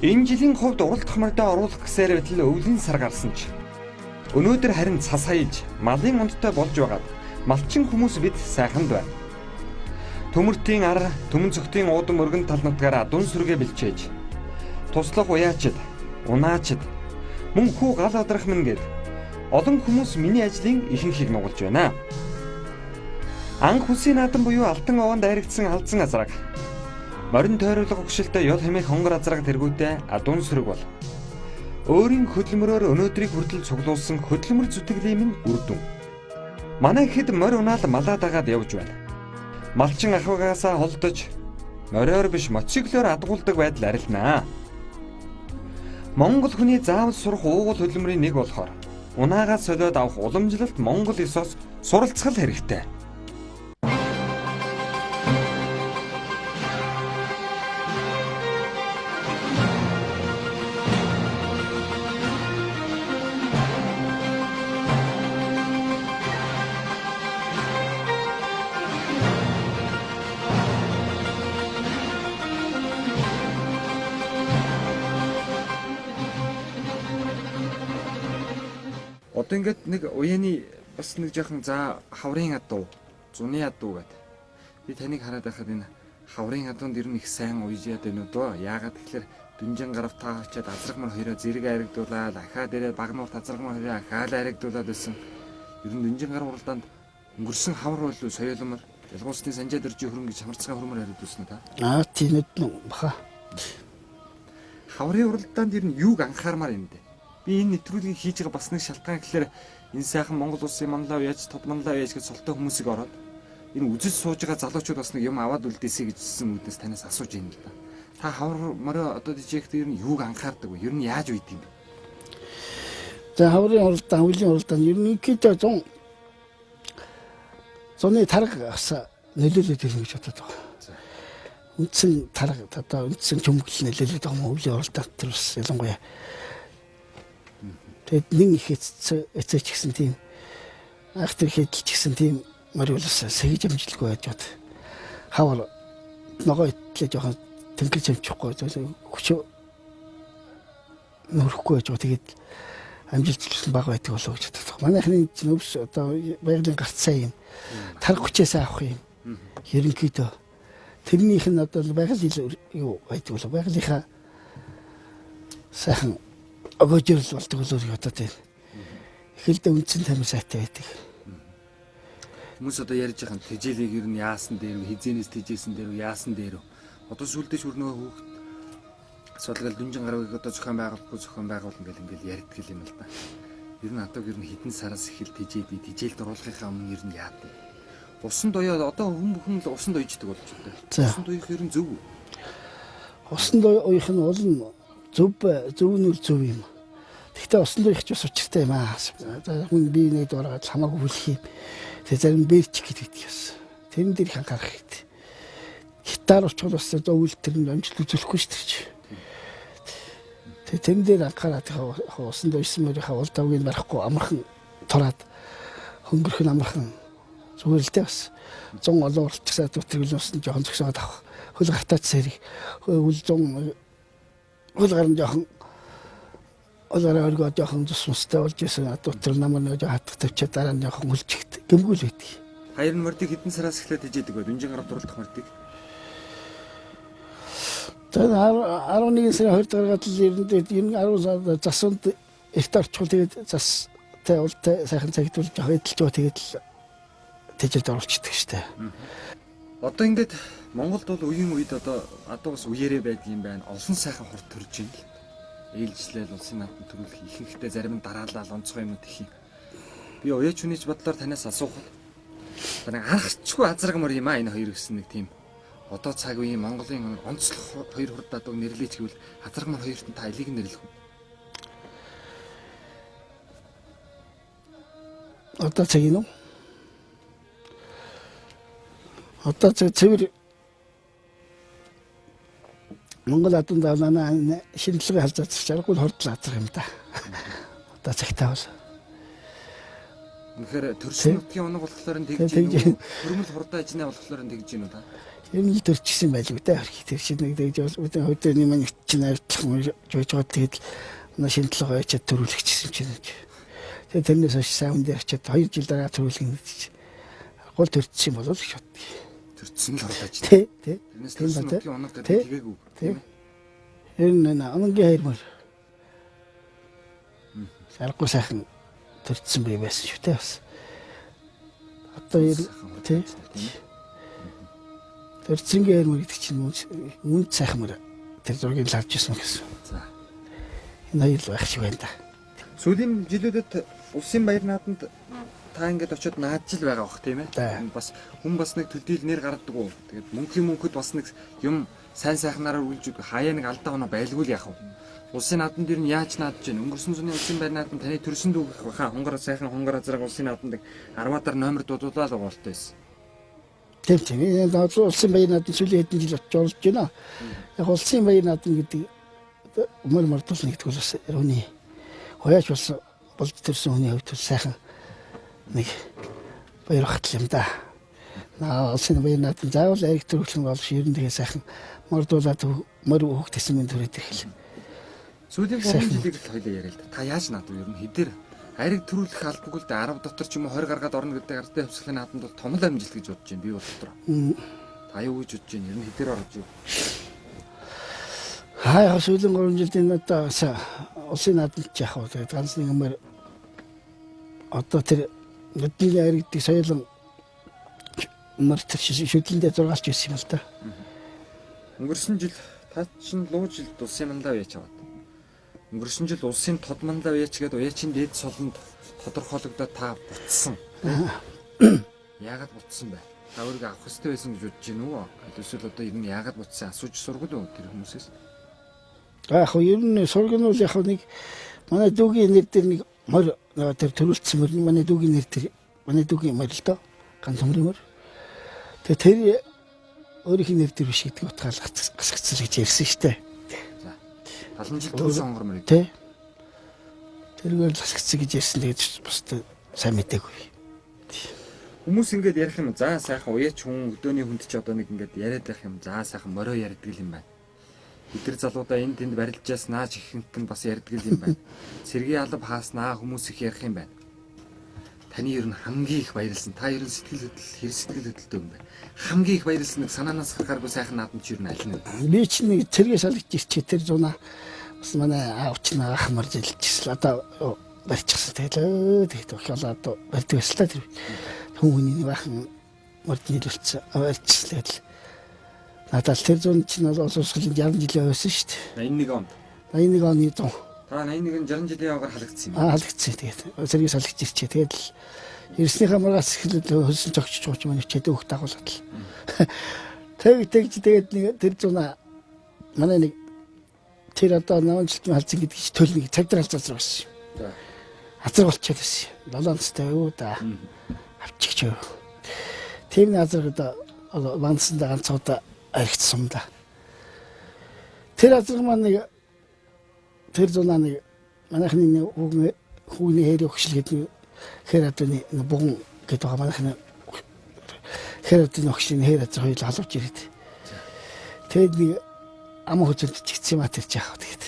Энэ жилийн хувьд уралдах мордоо оруулах гэсээр байтал өвлийн сар гарсан ч өнөөдөр харин цас хаялж малын унттай болж байгаад малчин хүмүүс бид сайханд байна. Төмөртийн ар, төмөн цогтын уудам өргөн тал нутгаараа дүн сүргээ бэлчээж туслах уяачид, унаачид мөн хүү гал адрах мэн гээд олон хүмүүс миний ажлын ихэнхийг нугалж байна. Анх хүсийн наадам буюу алтан овоонд айрагдсан алдсан азраг. Морин тойруулга өгшөлтөй ёл хэмээх хонгор азраг тэргүүтээ адуун сүрэг бол. Өөрийн хөдөлмөрөөр өнөөдрийг хүртэл цуглуулсан хөдөлмөр зүтгэлийн минь үр дүн. Манай хэд морь унаал малаа дагаад явж байна. Малчин ахвагаасаа холдож мориор биш мотоциклоор адгуулдаг байдал арилнаа. Монгол хүний заавал сурах уугуул хөдөлмөрийн нэг болохоор унаагаас солиод авах уламжлалт Монгол ёсоос суралцгал хэрэгтэй. Одоо ингээд нэг уяаны бас нэг жоохон за хаврын адуу, зуны адуу гэдэг. Би таныг хараад байхад энэ хаврын адуунд ер нь их сайн уйж яд байна уу дөө. Яагаад тэгэхээр дүнжин гарав таа очиад азрагмар хоёроо зэрэг аригдуулаад ахаад ирээд багнуурт азрагмар хоёроо ахаал аригдуулаад байсан. Ер нь дүнжин гарав уралдаанд өнгөрсөн хавар бол соёлмор ялгуусны санжаад ирж хөрөнгө гэж хамарцгаа хөрмөр хариулсан та. Тийм үт баха. Хаврын уралдаанд ер нь юуг анхаармаар юм бэ? Би энэ нэвтрүүлгийг хийж байгаа бас нэг шалтгаан гэхээр энэ сайхан Монгол улсын манлаа яаж, тод манлаа яаж гэж солтой хүмүүсийг ороод энэ үзэж сууж байгаа залуучууд бас нэг юм аваад үлдээсэй гэжсэн үднээс танаас асууж байна л да. Та хавар морой одоо дижэхт ер нь юуг анхаардаг вэ? Ер нь яаж үйд юм бэ? За хаврын уралдаан, үеийн уралдаан ерөнхийдөө зуны тарга аса нөлөөлөд ирнэ гэж бодод байгаа. Үндсэн тарга одоо үндсэн чөмгөл нөлөөлөд байгаа үеийн уралдаан төр бас ялангуяа. Тэгэд нэг их эцээч гэсэн тийм ах тэр хэдэлч гэсэн тийм морилос сэгж амжилтгүй байж бод. Хавар ногоо итлээ жоохон тэнгэрч амчихгүй хүч нөрөхгүй байж бод. Тэгээд амжилтчлсан баг байдаг болоо гэж боддог. Манайхны өвс одоо байгалийн гарцсан юм. Тарга хүчээс авах юм. Ерөнхийдөө тэрнийх нь одоо байгалийн юу байдаг болоо. Байгалийнхаа сайхан огоожрол болдог болоо бодоод байна. Эхэлдээ үндсэн тамир сайтай байдаг. Хүмүүс одоо ярьж байгаа тэжээлийг ер нь яасан дээр хизэнээс тэжээсэн дээр яасан дээр одоо сүлдэж хүрнөө хүүхд асуудал дүнжин гарвыг одоо зохион байгуулалт ингээл ярьдаг юм л да. Ер нь одоо ер нь хэдэн сараас эхэл тэжээдий тэжээлд оруулахынхаа өмнө ер нь яад вэ? Усанд уяа одоо хүн л усанд уйждаг болж байна. Усанд уйх ер нь зөв үү? Усанд уйх нь бол зөвнөр зөв юм. Гэхдээ усанд уйх ч бас учиртай юм аа. Хүн бие нэг дураад хамаагүй хүлэх юм. Тэгээ зарим бэрч гэдэг юм. Тэрэн дээр их анхаарах хэрэгтэй. Гитар уучвал бас зөвлөлтөр нь амжилт үзүүлэхгүй шүү дээ. Тэгээ тэрэн дээр анхаараад усанд уйсан мөрийнхаа уул давгийг барахгүй амархан тураад хөнгөрөх нь амархан зүгээр л дээ бас. 100 олон уралчсаа дүүтрэл усанд жоохон зөксөөд авах. Хөл гартаач сэрих. Хөл 100 хөл гарна жоохон олороо өргөө жоохон цусмстай болж исэн дүүтрэл намар нэг хатдаг тавьчаа дараа нь жоохон хүлжигт гэмгүүл байдаг. Хоёр мордыг хэдэн сараас эхлээд тэжээдэг бай. Дүнжин гарав дурлах мордыг. За 11 сарын 2 дараагаад л ер нь 10 сар засанд эрт орчихвол тэгээд застай ултай сайхан цагтвал жоох эдэлж байгаа тэгээд л тэжээлд оруулчихдаг штэ. Одоо ингээд Монголд бол үеийн үед одоо бас үеэрээ байдаг юм байна. Олон сайхан хурд төрж байна л. Ээлжлэл улсын наадмын төрүүлэх ихэнхдээ зарим нь дараалал онцгой юмуд их юм. Би уяач хүнийч бодлоор танаас асуух. Нэг анхчгүй азрагмар юм аа энэ хоёр гэсэн нэг тийм. Одоо цаг үеийн Монголын онцлог хоёр хурд адууг нэрлэж гэвэл азрагмар хоёрт нь та алийг нэрлэх үү? Одоо цаг юм уу? Одоо цэвэр Монгол адунд манай шинжилгээ халзаад чаргуул хордлоо азрах юм да. Одоо цагтаа бол. Үнэхээр төрсөн нутгийн оног болохоор нь тэгж юм. Хөрмөл хурдан ажны болохоор нь тэгж юм да. Юм л төрчихсэн байлгүй дээ. Тэр чинь нэг тэгж бол өдөрний маань чинь авчих юм жойж байгаа тэгээд манай шинжилгээ очиад төрүүлчихсэн чинь. Тэгээд тэрнээс хойш сайн дээр очиад 2 жил дараа төрүүлэх юм гэж. Гол төрчихсэн болов гэж боддгийг. Төрсөн л хурдан ажна. Тий. Тэрнээс төрсөн нутгийн оног гэдэг тэгээгүй. Тийм. Энэ онгийн хайрмар. Саргуу сайхан төрсөн бай байсан шүү дээ бас. Одоо тий. Төрцөнгийн хайрмар гэдэг чинь үнд сайхан мөр тэр зургийг л авч ирсэн гэсэн. За. Энэ хоёр л байх шиг байна да. Сүүлийн жилүүдэд улсын баяр наадамд та ингээд очиод наадж л байгаа бох тийм ээ. Бас хүн бас нэг төдийл нэр гаргадаг уу. Тэгээд мөнхөд бас нэг юм сайн сайхнаараа үлж хаяа нэг алдаа оноо байлгүй л яах вэ? Улсын наадамд дэр нь яаж наадж байна? Өнгөрсөн зуны улсын баяр наадамд таны төрсөн дүүгэх баха хонгор сайхан хонгор азраг улсын наадамд 10-аар номер дуудуулаад байгаа болтой байсан. Тийм. Энэ улсын баяр наадам сүүлийн хэдэн жил очиж орж байна. Яг улсын баяр наадам гэдэг мөр мөрдүүлнэ гэдэг бол бас өрөөний хаяач болж төрсэн хүний хувьд сайхан нэг баяр хатл юм да. Улсын баяр наадам заавал ариг төрүүлэн болж ер нь тэгээ сайхан мордуулаад мөр хөөхтэйсэн мэд төрөд ирэх. Сүүлийн 3 жилийг л хоёлаа яриа л да. Та яаж наадав ер нь хэдээр Хайрыг төрүүлэх албагүй л да 10 дотор ч юм уу 20 гаргаад орно гэдэг ардтай хувьсгалын наадамд бол том л амжилт гэж бодож байна. Би бол дотор. Та юу гэж бодож байна? Ер нь хэдээр орж ив? Хаяа сүүлийн 3 жилийн одоо улсын наадамд яах вэ? Тэгээд ганц нэг юмэр одоо тэр нүдний хайргдыг соёлон мөртөр шүтлэндээ зургаалж байсан юм л да. Өнгөрсөн жил та чинь луу жилд улсын мандаа яач аваад. Өнгөрсөн жил улсын тод мандаа яач гэдэг уяачийн дээд солонд тодорхойлогдоод та буцсан. Яагаад буцсан бэ? Та өөрийгөө авах хэрэгтэй байсан гэж бодож байна уу? Эсвэл одоо ер нь яагаад буцсан асууж сургал уу тэр хүмүүсээс? Яг ер нь сургал нь яг нэг манай дүүгийн нэр дээр нэг мөр тэр төрүүлсэн мөр манай дүүгийн нэр дээр манай дүүгийн мөр л доо ганц мөр. Тэгээ тэр өөрийнхөө нэр дээр биш гэдэг утгаар гасгацсан гэж ярьсан шүү дээ. За. 70 жил төрсөн хонгор мөрийг. Тэ. Тэргээр гасгацсан гэж ярьсан тэгээд бусдад сайн мэдээгүй. Хүмүүс ингээд ярих юм за сайхан уяач хүн өдөөний хүнд ч одоо нэг ингээд яриад байх юм за сайхан морио ярьдаг юм байна. Эдгээр залуудаа энд тэнд барилжаас нааж ихэнх нь бас ярьдаг юм байна. Сэргийн алба хааснаа хүмүүс их ярих юм байна. Таны ер нь хамгийн их баярлсан. Та ер нь сэтгэл хөдлөлтөө юм байна. Хамгийн их баярлсан нэг санаанаас гаргааргүй сайхан наадамч ер нь аль нь вэ? Би ч нэг цэргээ салгаж ирчээ тэр зуна бас манай аав ч нэг ах марж илжсэн. Одоо барьчихсан. Тэгээд болоо одоо барьдаг байсан та тэр хүмүүний бахан марж нийлүүлсэн. Барьчихсан л надад тэр зун чинь бол уусгалын 60 жилийн байсан шүү дээ. 81 онд. 81 оны 100. Та 81 60 жилийн явгаар халагдсан юм. Халагдсан. Тэгээд цэргийг салгаж ирчээ. Тэгээд л ерснийхээ маргаас эхлээд хөлсөн цогч чууч маань ичээд өөх дагуулаад л. Тэгээд нэг тэр зуна манай нэг тэр одоо 8 жилийн халзан гэдэг чинь төлөв нэг цагдар халзаар байсан. За. Азар болчиход байсан. 7 настай юу да. Авчихч юу. Тийм азар одоо вансанда ганц удаа аригдсан да. Тэр азар маань нэг тэр зуна нэг манайхны хүүний хэрэг өгшил гэдэг хэрэдний бүгэн гэдэг байгаа манайхны хэрэдний өгшлийн хэрэг хоёул халууч ирээд. Тэгээд нэг ам хөзөлд чигцсэн маа тэр жаах тэгээд.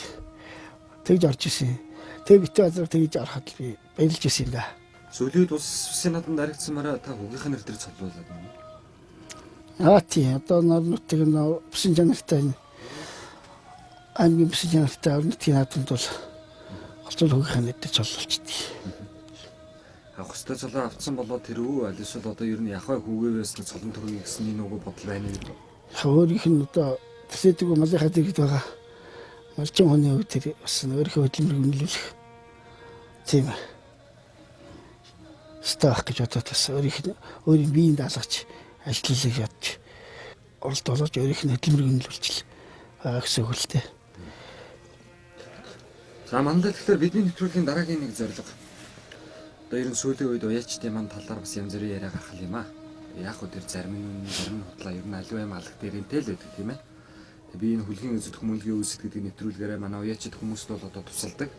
Тэгж орж исэн. Тэгээд битүү азар тэгж ороход би баярлж исэн юм да. Сүүлийн улсын наадамд аригдсан мараа та хүүгийнх нэр дээр цолуулаад байна. Тийм одоо норнотыг бүсэн чанартай аймгийн бүсэн чанартай орнотын наадамд бол олцол хүүгийнх нэр дээр цолуулчихдгийг. Авах хөстэй цолоо авцсан болоо тэр үү аль эсвэл одоо ер нь яхаа хүүгээвээс нэг цолон төргий гэсэн энэ үгүй бодол байна гэдэг. Өөрийнх нь одоо тэсэдэг малынхаа дэргэд байгаа малчин хүний хувьд тэр бас өөрийнхөө хөдөлмөрийг үнэлүүлэх тийм стаах гэж бодоод бас өөрийн биеийн даалгаж ажиглалыг ядж оролт олж өөрийнх нь хөдөлмөрийг үнэлүүлчихэл байгаа гэсэн үг л дээ. За мандаа тэгэхээр бидний нэвтрүүлгийн дараагийн нэг зорилго. Одоо ер нь сүүлийн үед уяачдын манд талаар бас янз бүрийн яриа гаргах юм аа. Яг хөө тэр зарим нь хутлаа ер нь аливаа малх дээрэнтэй л байдаг тийм ээ. Тэгээ би энэ хүлгийн үзэд хүмүүлгийн үүсэт гэдэг нэвтрүүлгээрээ манай уяачд хүмүүст бол одоо тусалдаг.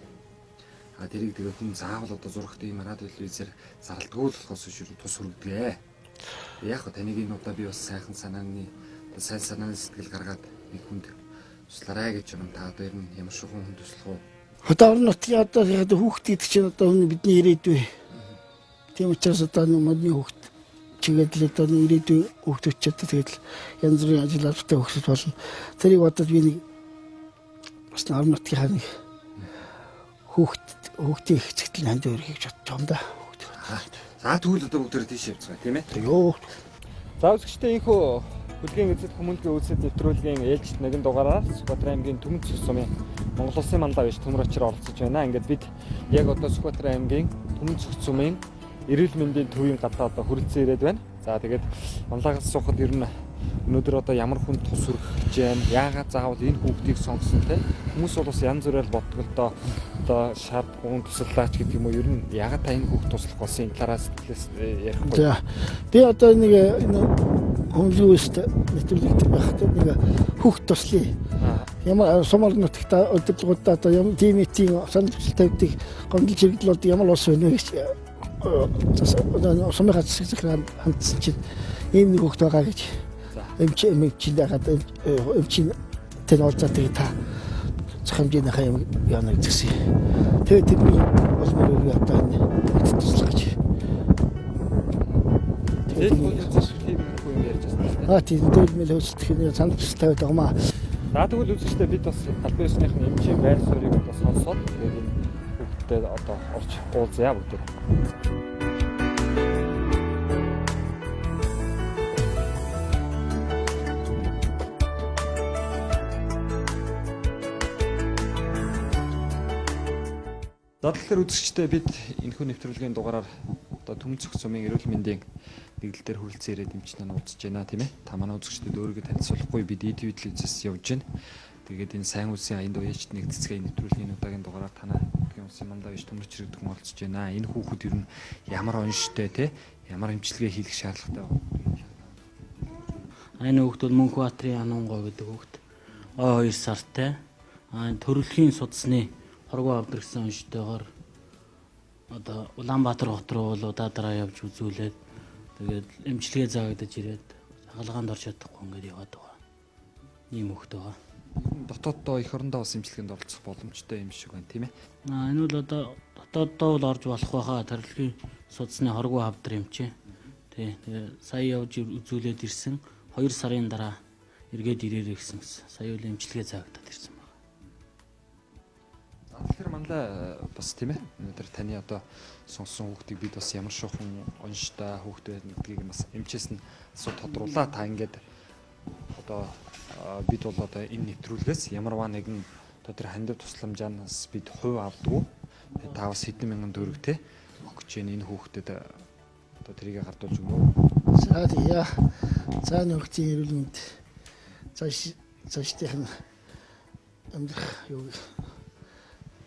Тэрийг тэгээ хүн заавал одоо зурагт ийм радио телевизээр зарлдаггүй л болохоос шүү тус хүргэдэг. Яг хөө таныг энэ удаа би бас сайхан санааны сэтгэл гаргаад нэг хүнд туслаарай гэж юм. Та одоо ер нь ямар шиг хүн туслах уу? Одоо орон нутгийн одоо хүүхдүүд чинь одоо бидний ирээдүй. Тийм учраас одоо модны хүүхд чигээд л одоо ирээдүй хүүхдүүд ч одоо тэгээд янз бүрийн ажил албатай хүүхдүүд болно. Тэрийг бодоод би нэг бас орон нутгийн нэг хүүхдийн хэцэгдэл ханд өргөж бодож байгаа юм да. За тэгвэл одоо бүгд тийш явцгаа тийм ээ. Йоо. За үзэгчдээ инхүү Хүлгийн эзэд хүмүүлгийн үүсэт нэвтрүүлгийн ээлжид нэгэн дугаараар Сүхбаатар аймгийн Төмөн Цэс сумын Монгол Улсын мандаа биш төмөр очир оролцож байна. Ингээд бид яг одоо Сүхбаатар аймгийн Төмөн Цэс сумын эрүүл мэндийн төвийн гадаа одоо хүрэлцэн ирээд байна. За тэгээд манлагаас суухад ер нь өнөөдөр одоо ямар хүн тус хүргэж байна? Яагаад заавал энэ хүүхдийг сонгосон те? Хүмүүс бол бас янз бүрээр боддог л доо одоо шаардлагагүй туслаач гэдэг юм уу? Ер нь яагаад та энэ хүүхд туслах болсон энэ талаас сэтгэлээс ярихгүй. За би одоо нэг хүмүүлийн үүсэт нэвтрүүлэгт байхдаа нэг хүүхд туслая. Ямар сумар нутагт удирдлагуудаа одоо ямар тимийн санал хүсэл тавьдаг гомдол чиглэлүүд ямар ус байна вэ гэж сумын хацсаг захиргаанд хандсан чинь ийм нэг хүүхд байгаа гэж эмчинд дагаад эмчин тэн олзаад тэгээ та онцгой хэмжээнийхээ юм яана гэсэн. Тэгээд тэрний улмаар үгүй одоо энэ туслах гэж. Тэгээд тийм юм ярьж байна. Тийм дөлмөл хөлсөлтөх нь санал тавиад байгаа маа. За тэгвэл үзэгчдээ бид бас албан ёсныхны эмчийн байр суурийг одоо сонсоод тэгээд энэ хүүхдэд одоо орж уулзъя бүгд. За тэгэхээр үзэгчдээ бид энэхүү нэвтрүүлгийн дугаараар одоо Төмцөх сумын эрүүл мэндийн дэглэл дээр хүрэлцэн ирээд эмчнээ уулзж байна тийм ээ. Та манай үзэгчдэд өөрийгөө танилцуулахгүй бид ETV телевизээс явж байна. Тэгээд энэ сайн үлсийн аянд уяачд нэг цэцгээ нэвтрүүлгийн удаагийн дугаараар танаа гэх улсын мандаа биш төмөрч ирдэг хүн уулзж байна. Энэ хүүхэд ер нь ямар онштой те ямар эмчилгээ хийх шаардлагатай вэ? Энэ хүүхэд бол Мөнхбаатарын Анунгой гэдэг хүүхэд. 2 сартай. Төрөлхийн судасны хоргоо авдар гэсэн онцтойгоор одоо Улаанбаатар хот руу бол удаадраа явж үзүүлээд тэгээд эмчилгээ заагдаж ирээд хаалгаанд орж чадахгүй ингээд яваад байгаа. Ийм хөвгт байгаа. Дотооддоо эх орондоо бас эмчилгээнд оролцох боломжтой юм шиг байна тийм ээ. Энэ бол одоо дотооддоо бол орж болох байхаа төрөлхийн судасны хоргоо авдар эмчээ. Тэгээ сая явж үзүүлээд ирсэн. 2 сарын дараа эргээд ирээрэй гэсэн. Сая үл эмчилгээ заагдаад ирсэн. Тэгэхээр манлаа бас тийм ээ. Өнөөдөр таны одоо сонссон хүүхдийг бид бас ямар шохон онштой хүүхд байна гэдгийг бас эмчээс нь асуу тодруулаа. Та ингээд одоо бид бол одоо энэ нэвтрүүлгээс ямарваа нэгэн одоо тэр хандив тусламжаас бид хувь авдаггүй. Та бас хэдэн мянган төгрөг те өгч энэ хүүхдэд одоо тэрийг гардуулж өгнө. За тийя. За нөхцийн эрүүл мэнд цаашдын амьдрах юу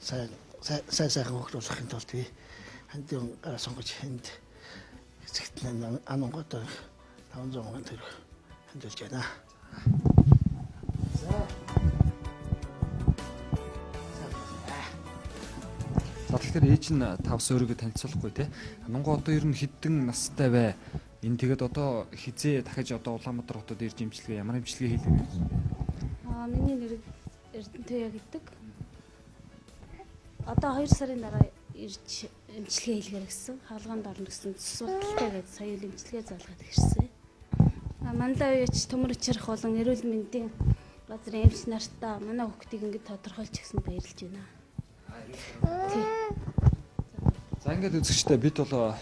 сайхан хөвгт болохын тулд би хандив гараа сонгож энд эцэгт Анунгод 500 сая төгрөг хандуулж байна. За тэгэхээр ээж нь тавс өөрийгөө танилцуулахгүй те. Анунгоо одоо ер нь хэдэн настай вэ? Энэ тэгээд одоо хизээ дахиж одоо Улаанбаатар хотод ирж эмчилгээ ямар эмчилгээ хийлээ гэж байна? Миний нэр Эрдэнэтуяа гэдэг. Одоо 2 сарын дараа ирж эмчилгээ хийлгэр гэсэн. Хаалгаанд орно гэсэн судалтай гэж сая эмчилгээ заалгаад ирсэн. Мандаа үеч төмөр чирх болон эрүүл мэндийн газрын эмч нартаа манай хүүхдийг ингэж тодорхойлж гисэн баярлж байна. За ингээд үзэгчтэй бид бол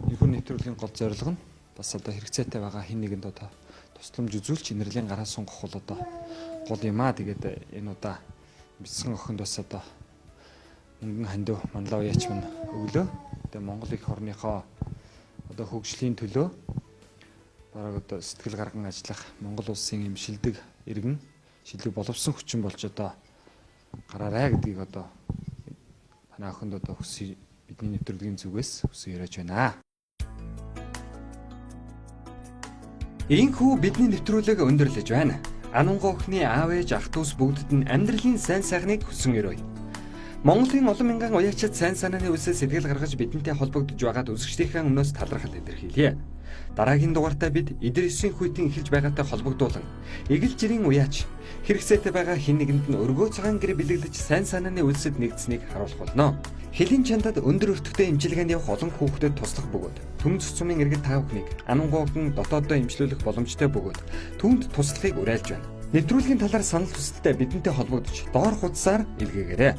энэхүү нэвтрүүлгийн гол зорилго нь бас одоо хэрэгцээтэй байгаа хин нэгэнд одоо тусламж үзүүлж инэрлийн гараа сунгах бол одоо гол юм аа. Тэгээд энэ удаа бэлсэн охинд бас одоо мөнгөн хандив манлаа уяач мань өглөө. Тэгээд Монгол их орныхоо одоо хөгжлийн төлөө бараг одоо сэтгэл гарган ажиллах Монгол улсын юм шилдэг иргэн шилдэг боловсон хүчин болж одоо гараарай гэдгийг одоо танай охинд одоо хүсье бидний нэвтрүүлгийн зүгээс хүсье яриач байна. Инхүү бидний нэвтрүүлэг өндөрлөж байна. Анунгой охины аав ээж ах дүүс бүгдд нь амьдралын сайн сайхныг хүсэн өрөөе. Монголын олон мянган уяачид сайн санааны үсээ сэтгэл гаргаж бидэнтэй холбогдож байгаад үзэгчдийнхээ өмнөөс талархал илэрхийлье. Дараагийн дугаартаа бид Идэрсийн хүйтэн эхэлж байгаатай холбогдуулан эгэл жирийн уяач хэрэгцээтэй байгаа хэн нэгэнд нь өргөө цагаан гэр бэлэглэж сайн санааны үлсэд нэгдсэнийг харуулах болно. Хэлийн чандад өндөр өртөгтэй эмчилгээнд явах олон хүүхдэд туслах бөгөөд Төмцөх сумын иргэд та бүхнийг Анунгойгон дотооддоо эмчлүүлэх боломжтой бөгөөд түүнд туслахыг уриалж байна. Нэвтрүүлгийн талаар санал хүсэлтээ бидэнтэй холбогдож доор хуудасаар илгээгээрэй.